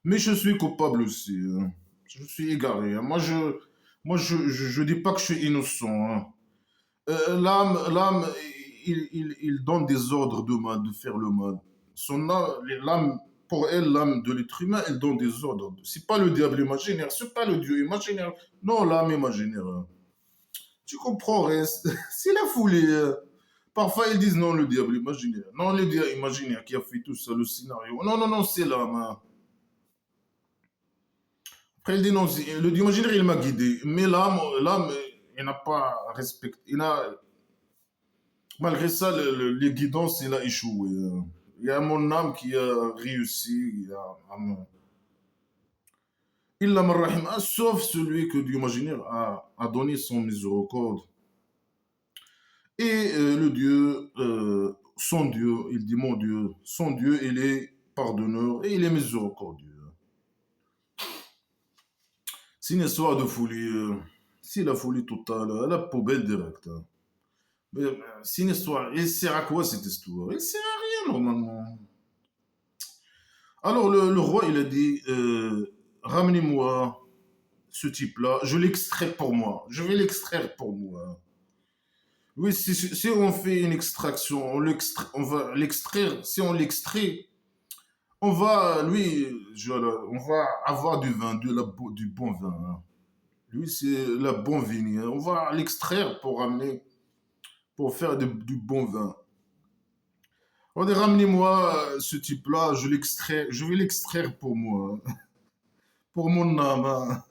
Mais je suis coupable aussi, hein. Je suis égaré, hein. Je dis pas que je suis innocent, hein. L'âme, il donne des ordres de mal, de faire le mal. L'âme, pour elle, l'âme de l'être humain, elle donne des ordres. C'est pas le diable imaginaire, c'est pas le Dieu imaginaire. Non, l'âme imaginaire, hein. Tu comprends, reste. C'est la folie, hein. Parfois, ils disent non, le diable imaginaire. Non, le diable imaginaire qui a fait tout ça, le scénario. Non, non, non, c'est l'âme, hein. Après, il dit non, le diable imaginaire, il m'a guidé. Mais l'âme, il n'a pas respecté. Malgré ça, les guidances, il a échoué, hein. Il y a mon âme qui a réussi. Il l'a marrahim, hein, sauf celui que Dieu imaginaire a donné son miséricorde. Et le Dieu, son Dieu, il dit mon Dieu, son Dieu, il est pardonneur et il est miséricordieux. C'est une histoire de folie. C'est la folie totale, la poubelle directe, hein. Mais, c'est une histoire. Il sert à quoi cette histoire? Il sert à rien normalement. Alors le roi, il a dit, ramenez-moi ce type-là, je l'extrais pour moi. Je vais l'extraire pour moi. Oui, si on fait une extraction, on va l'extraire. Si on l'extrait, on va, lui, on va avoir du vin, du bon vin, hein. Lui, c'est la bonne vigne, hein. On va l'extraire pour ramener, pour faire du bon vin. On dit, ramenez-moi ce type-là, je vais l'extraire pour moi, hein, pour mon âme, hein.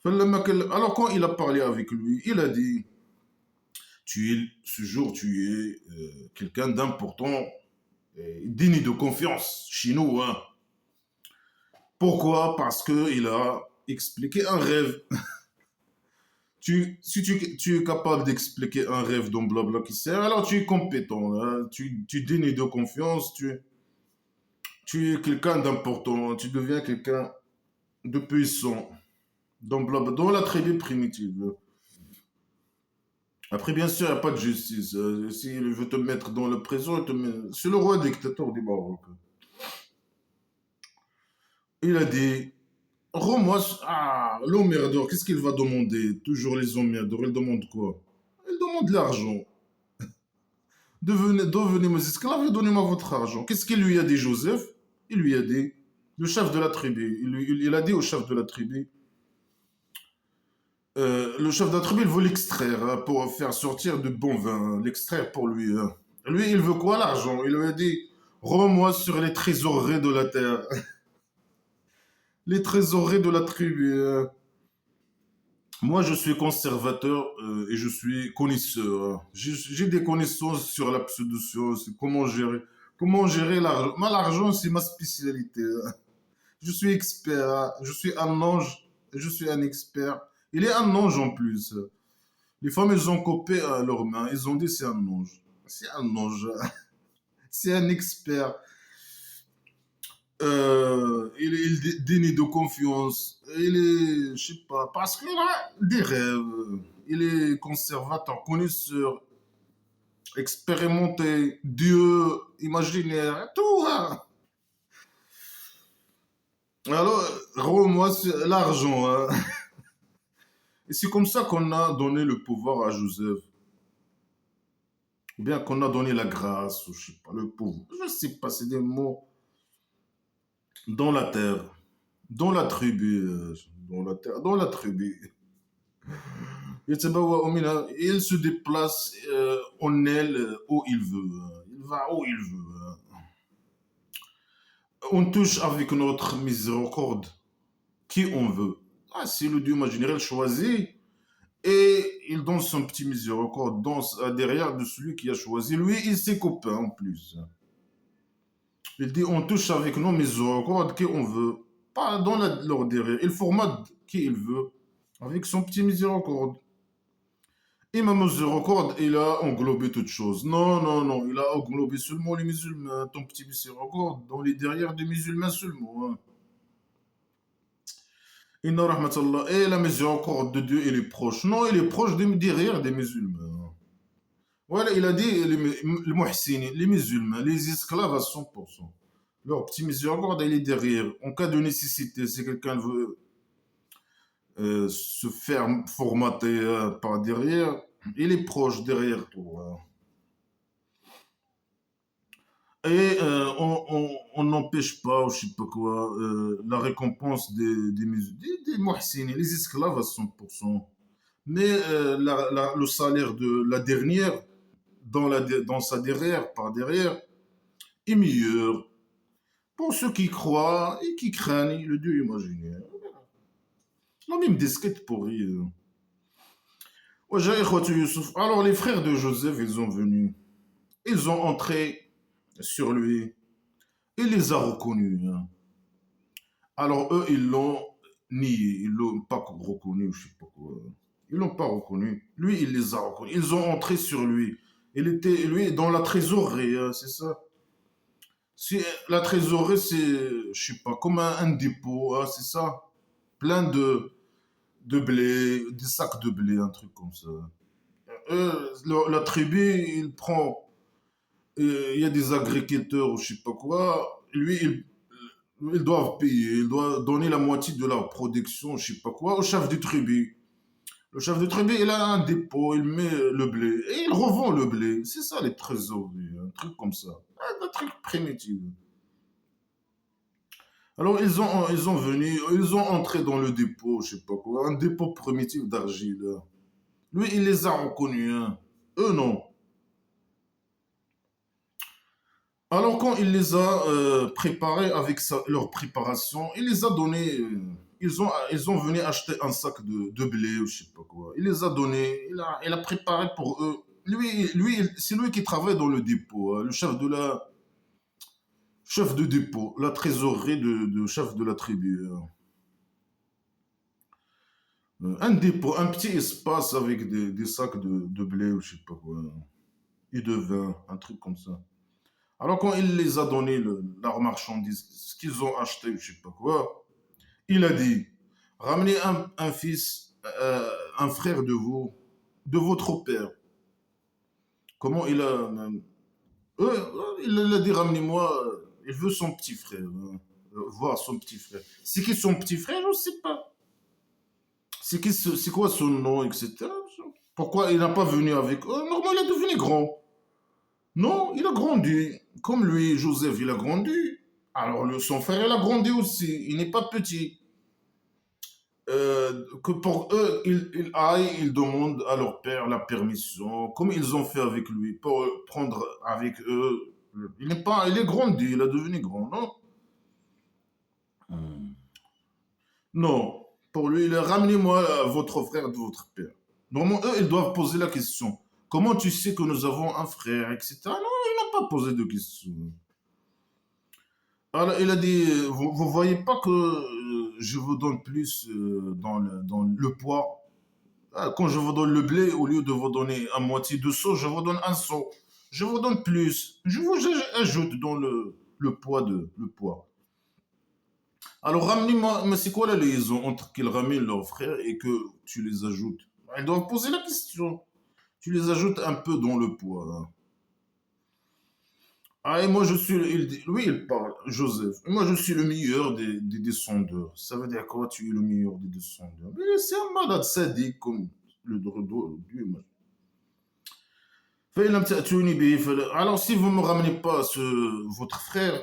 Alors, quand il a parlé avec lui, il a dit, ce jour, tu es quelqu'un d'important, digne de confiance chez nous, hein. Pourquoi? Parce qu'il a expliqué un rêve. Si tu es capable d'expliquer un rêve dont blabla qui sert, alors tu es compétent, hein. Tu dénies de confiance, tu es quelqu'un d'important, tu deviens quelqu'un de puissant dans blabla, dans la tribu primitive. Après, bien sûr, il n'y a pas de justice. S'il veut te mettre dans le présent, c'est le roi dictateur du Maroc. Il a dit, rends-moi... Ah, l'emmerdeur, qu'est-ce qu'il va demander? Toujours les emmerdeurs, il demande quoi? Il demande l'argent. Devenez mes esclaves et donnez-moi votre argent. Qu'est-ce qu'il lui a dit, Joseph? Il lui a dit, le chef de la tribu, il a dit au chef de la tribu, le chef de la tribu, il veut l'extraire hein, pour faire sortir de bon vin, hein, l'extraire pour lui. Hein. Lui, il veut quoi, l'argent? Il lui a dit, rends-moi sur les trésoreries de la terre. Les trésoreries de la tribu. Moi, je suis conservateur et je suis connaisseur. Hein. J'ai des connaissances sur la pseudo-science, comment gérer l'argent. Moi, l'argent, c'est ma spécialité. Hein. Je suis expert, hein. Je suis un ange, je suis un expert. Il est un ange en plus. Les femmes, elles ont copé à leurs mains, ils ont dit c'est un ange. C'est un ange, c'est un expert. Il dénie de confiance. Il est, je sais pas, parce qu'il a des rêves. Il est conservateur, connaisseur, expérimenté, Dieu, imaginaire, tout. Hein. Alors, rends-moi l'argent. Hein. Et c'est comme ça qu'on a donné le pouvoir à Joseph. Ou bien qu'on a donné la grâce, ou je sais pas, le pouvoir. Je sais pas, c'est des mots dans la terre, dans la tribu, dans la terre, dans la tribu. Il se déplace en aile où il veut. Il va où il veut. On touche avec notre miséricorde qui on veut. Ah, c'est le Dieu imaginaire choisi et il donne son petit miséricorde derrière de celui qui a choisi. Lui et ses copains en plus. Il dit on touche avec nos miséricordes qui on veut. Pas dans leur derrière. Il formate qui il veut avec son petit miséricorde. Imam Miséricorde, il a englobé toute chose. Non, non, non, il a englobé seulement les musulmans. Ton petit Miséricorde, dans les derrière des musulmans seulement. Hein. Inna rahmatallah. Et la miséricorde de Dieu, il est proche. Non, il est proche derrière des musulmans. Voilà, il a dit les muhsini, les musulmans, les esclaves à 100%. Leur petit miséricorde, il est derrière. En cas de nécessité, si quelqu'un veut se faire formater par derrière, il est proche derrière toi. Et on n'empêche pas, ou je sais pas quoi, la récompense des muhsini, les esclaves à 100%. Mais le salaire de la dernière, dans sa derrière, par derrière, est meilleur. Pour ceux qui croient et qui craignent le Dieu imaginaire. La même disquette pourrie. Ouais, Youssouf. Alors les frères de Joseph, ils sont venus. Ils ont entré sur lui. Il les a reconnus. Hein. Alors eux, ils l'ont nié. Ils l'ont pas reconnu, je sais pas quoi. Ils l'ont pas reconnu. Lui, il les a reconnus. Ils ont entré sur lui. Il était, lui, dans la trésorerie, hein, c'est ça. La trésorerie, c'est, je sais pas, comme un dépôt, hein, c'est ça. Plein de blé, des sacs de blé, un truc comme ça. La tribu, il prend, il y a des agriculteurs ou je sais pas quoi, lui, ils doivent payer, ils doivent donner la moitié de leur production, je sais pas quoi, au chef de tribu. Le chef de tribu, il a un dépôt, il met le blé et il revend le blé. C'est ça les trésoreries, un truc comme ça. Un truc primitif. Alors ils ont venu, ils ont entré dans le dépôt, je sais pas quoi, un dépôt primitif d'argile. Lui, il les a reconnus, hein. Eux, non. Alors quand il les a préparés avec leur préparation, il les a donnés, ils ont venu acheter un sac de blé ou je sais pas quoi. Il les a donnés, il a préparé pour eux. C'est lui qui travaille dans le dépôt, hein, le chef de dépôt, la trésorerie de chef de la tribu. Hein. Un dépôt, un petit espace avec des sacs de blé ou je sais pas quoi, et de vin, un truc comme ça. Alors quand il les a donné, leurs marchandises, ce qu'ils ont acheté, je sais pas quoi, il a dit, ramenez un fils, un frère de vous, de votre père. Comment il a... il a dit, ramenez-moi, il veut son petit frère, voir son petit frère. C'est qui son petit frère, je ne sais pas. C'est quoi son nom, etc. Pourquoi il n'a pas venu avec eux? Normalement, il est devenu grand. Non, il a grandi. Comme lui, Joseph, il a grandi. Alors, son frère, il a grandi aussi. Il n'est pas petit. Que pour eux, ils aillent, ils demandent à leur père la permission, comme ils ont fait avec lui, pour prendre avec eux. Il n'est pas, il est grandi, il est devenu grand, non? Hmm. Non. Pour lui, il est ramenez-moi votre frère de votre père. Normalement, eux, ils doivent poser la question. Comment tu sais que nous avons un frère, etc. Non, il n'a pas posé de question. Alors, il a dit, vous ne voyez pas que je vous donne plus dans le poids. Ah, quand je vous donne le blé, au lieu de vous donner à moitié de seau, je vous donne un seau. Je vous donne plus. Ajoute dans le poids le poids. Alors, ramenez-moi, mais c'est quoi la liaison entre qu'ils ramènent leur frère et que tu les ajoutes? Ils doivent poser la question. Tu les ajoutes un peu dans le poids, hein. Ah, et moi je suis, lui il parle, Joseph, et moi je suis le meilleur des descendeurs. Ça veut dire quoi, tu es le meilleur des descendeurs? Mais c'est un malade sadique comme le Dieu. Alors, si vous ne me ramenez pas votre frère,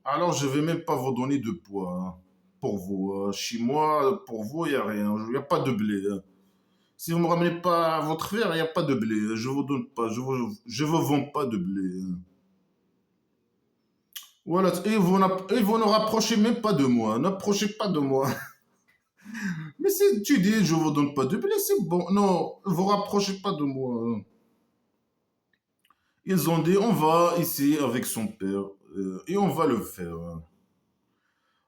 alors je ne vais même pas vous donner de poids, hein, pour vous, hein. Chez moi, pour vous, il n'y a rien. Il n'y a pas de blé, hein. Si vous ne me ramenez pas votre frère, il n'y a pas de blé, hein. Je ne vous donne pas, je vous vends pas de blé, hein. Voilà, et vous ne rapprochez même pas de moi. N'approchez pas de moi. Mais si tu dis je ne vous donne pas de blé, c'est bon. Non, vous rapprochez pas de moi, hein. Ils ont dit on va ici avec son père et on va le faire, hein.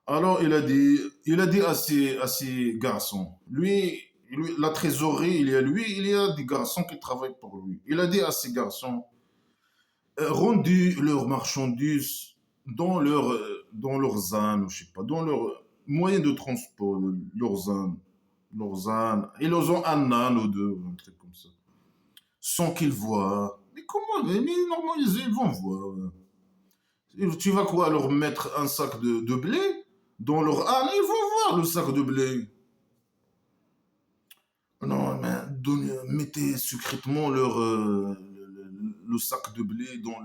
Alors il a dit à ses garçons, la trésorerie, il y a des garçons qui travaillent pour lui. Il a dit à ses garçons, rendu leurs marchandises dans leurs ânes, je sais pas, dans leurs moyens de transport, leurs ânes. Ils ont un âne ou deux, un truc comme ça, sans qu'ils voient. Mais comment? Mais normalement, ils vont voir. Tu vas quoi, leur mettre un sac de blé dans leur âne? Ils vont voir le sac de blé. Non, mais mettez secrètement le sac de blé dans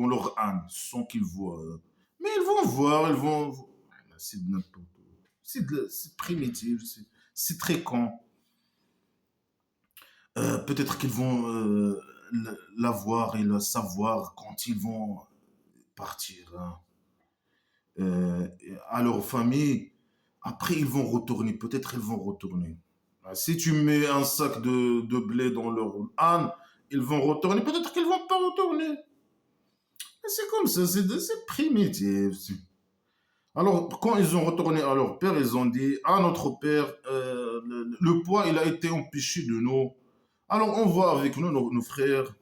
leur âne, sans qu'ils voient. Mais ils vont voir, ils vont... C'est de n'importe quoi. C'est primitif, c'est très con. Peut-être qu'ils vont l'avoir et le savoir quand ils vont partir, hein, à leur famille. Après, ils vont retourner. Peut-être ils vont retourner. Si tu mets un sac de blé dans leur âne, ils vont retourner. Peut-être qu'ils vont pas retourner. Mais c'est comme ça, c'est primitif. Alors, quand ils ont retourné à leur père, ils ont dit, à notre père, le poids, il a été empêché de nous. Alors, on va avec nous, nos frères,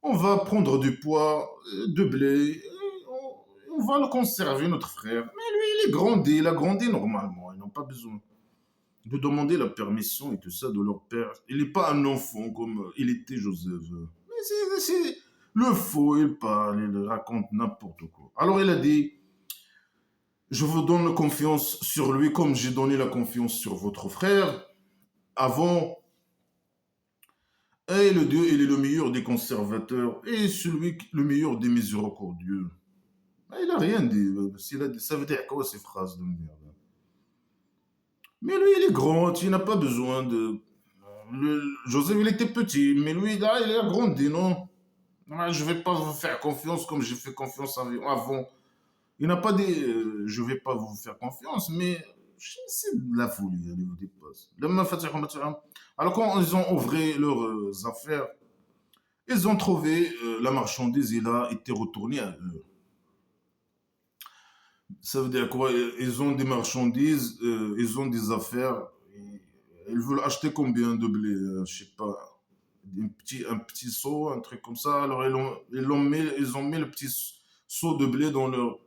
on va prendre du poids, de blé, et on va le conserver, notre frère. Mais lui, il est grandi, il a grandi normalement. Ils n'ont pas besoin de demander la permission et tout ça de leur père. Il n'est pas un enfant comme il était Joseph. Mais c'est le faux, il parle, il raconte n'importe quoi. Alors il a dit, je vous donne confiance sur lui comme j'ai donné la confiance sur votre frère. Avant, et le Dieu, il est le meilleur des conservateurs et le meilleur des miséricordieux. Ah, il n'a rien dit. Ça veut dire quoi ces phrases de merde? Mais lui, il est grand, il n'a pas besoin de... Joseph, il était petit, mais lui, là, il a grandi, non? Ah, je ne vais pas vous faire confiance comme j'ai fait confiance avant. Il n'a pas dit, je ne vais pas vous faire confiance, mais c'est de la folie, elle vous dépasse. Alors, quand ils ont ouvert leurs affaires, ils ont trouvé la marchandise, il a été retourné à eux. Ça veut dire quoi? Ils ont des marchandises, ils ont des affaires. Ils veulent acheter combien de blé? Je sais pas. Un petit seau, un truc comme ça. Alors ils ont mis le petit seau de blé dans leur.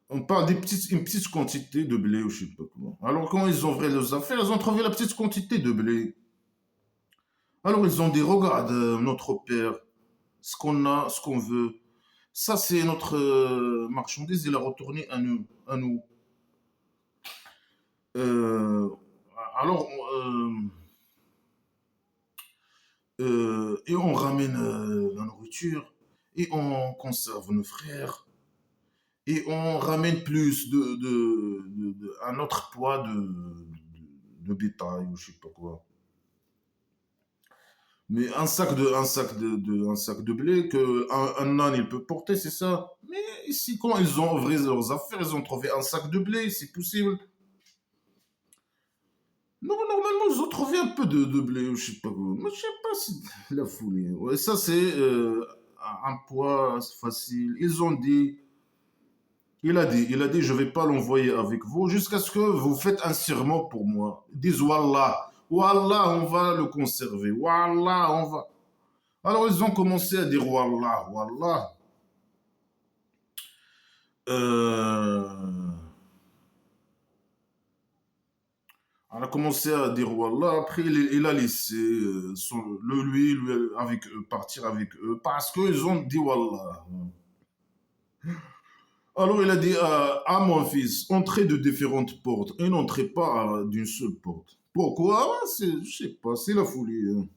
On parle une petite quantité de blé ou je sais pas quoi. Alors quand ils ont ouvert leurs affaires, ils ont trouvé la petite quantité de blé. Alors ils ont dit, regarde, notre père, ce qu'on a, ce qu'on veut. Ça, c'est notre marchandise, il a retourné à nous. À nous. Euh, alors, et on ramène la nourriture, et on conserve nos frères, et on ramène plus un autre poids de bétail, ou je sais pas quoi. Mais un sac de blé que un âne il peut porter, c'est ça. Mais ici, quand ils ont ouvert leurs affaires, ils ont trouvé un sac de blé, c'est possible. Non, normalement, ils ont trouvé un peu de blé, ou je sais pas quoi. Mais je sais pas si la foulée. Ouais, ça, c'est un poids facile. Il a dit, je vais pas l'envoyer avec vous jusqu'à ce que vous faites un serment pour moi. Ils disent, Wallah, Wallah, on va le conserver. Wallah, on va. Alors, ils ont commencé à dire, Wallah, Wallah. Euh, On a commencé à dire Wallah, après il a laissé lui avec eux, partir avec eux parce qu'ils ont dit Wallah. Alors il a dit à mon fils, entrez de différentes portes et n'entrez pas d'une seule porte. Pourquoi? Je sais pas, c'est la folie,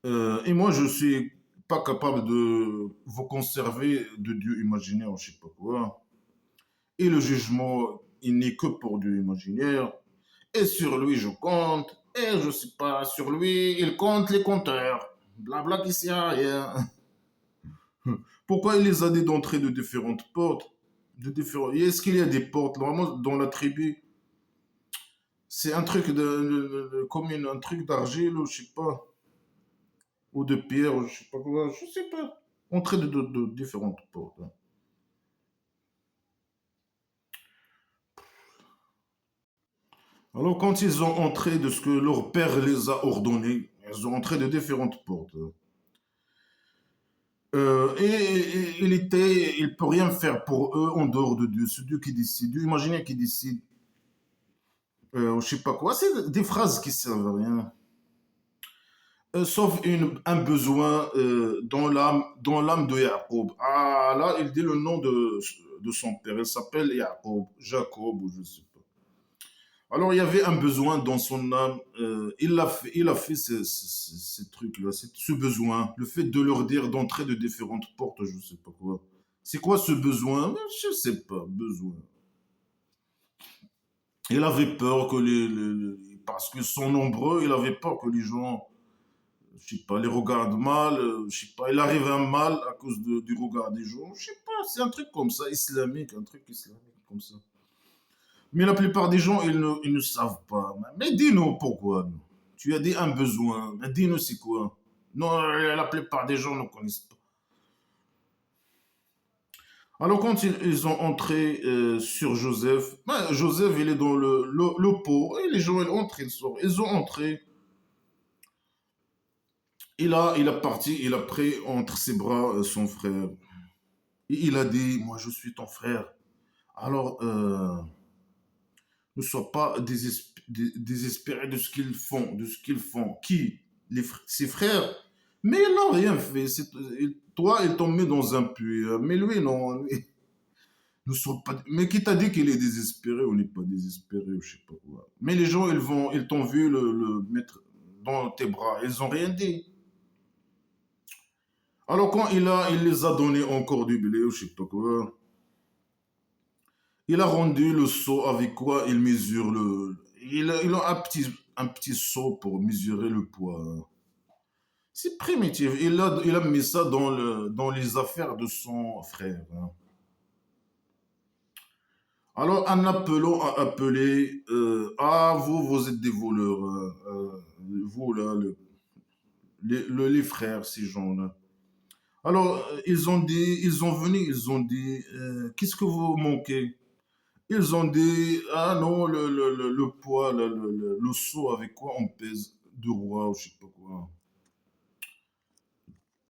hein. Et moi je suis pas capable de vous conserver de Dieu imaginaire, je sais pas quoi. Et le jugement, il n'est que pour Dieu imaginaire. Et sur lui, je compte. Et je sais pas, sur lui, il compte les compteurs. Blabla qui sert à rien. Pourquoi il les a dit d'entrer de différentes portes? Est-ce qu'il y a des portes? Normalement, dans la tribu, c'est un truc comme un truc d'argile, ou je sais pas, ou de pierre, ou je sais pas quoi, je sais pas. Entrer de différentes portes, hein. Alors, quand ils ont entré de ce que leur père les a ordonné, ils ont entré de différentes portes. Il peut rien faire pour eux en dehors de Dieu. C'est Dieu qui décide. Dieu, imaginez qui décide. Je sais pas quoi. C'est des phrases qui servent à rien. Sauf un besoin dans l'âme de Jacob. Ah là, il dit le nom de son père. Il s'appelle Jacob, Jacob ou je sais pas. Alors il y avait un besoin dans son âme. Il a fait ce truc-là, ce besoin. Le fait de leur dire d'entrer de différentes portes, je sais pas quoi. C'est quoi ce besoin? Je sais pas, besoin. Il avait peur que parce qu'ils sont nombreux, il avait peur que les gens, je sais pas, les regardent mal, je sais pas, il arrive un mal à cause du regard des gens, je sais pas, c'est un truc comme ça, islamique, un truc islamique comme ça. Mais la plupart des gens, ils ne savent pas. Mais dis-nous pourquoi, nous. Tu as dit un besoin, mais dis-nous c'est quoi? Non, la plupart des gens ne connaissent pas. Alors quand ils ont entré sur Joseph, ben, Joseph il est dans le pot, et les gens ils entrent, ils sortent. Ils ont entré, il a parti, il a pris entre ses bras son frère. Et il a dit, moi je suis ton frère. Alors ne sois pas désespéré de ce qu'ils font, de ce qu'ils font. Qui? Ses frères? Mais ils n'ont rien fait. Toi, ils t'ont mis dans un puits. Mais lui, non. Ne sois pas... Mais qui t'a dit qu'il est désespéré ou n'est pas désespéré, ou je sais pas quoi. Mais les gens, ils t'ont vu le mettre dans tes bras. Ils n'ont rien dit. Alors quand il les a donné encore du blé, ou je sais pas quoi, il a rendu le seau avec quoi il mesure il a un petit seau pour mesurer le poids. C'est primitif. Il a mis ça dans les affaires de son frère, hein. Alors, un appelant a appelé, ah, vous êtes des voleurs, vous, là, les frères, ces gens-là. Alors, ils ont venu, ils ont dit, qu'est-ce que vous manquez? Ils ont dit, ah non, le poids, le seau avec quoi on pèse 2 rois ou je sais pas quoi.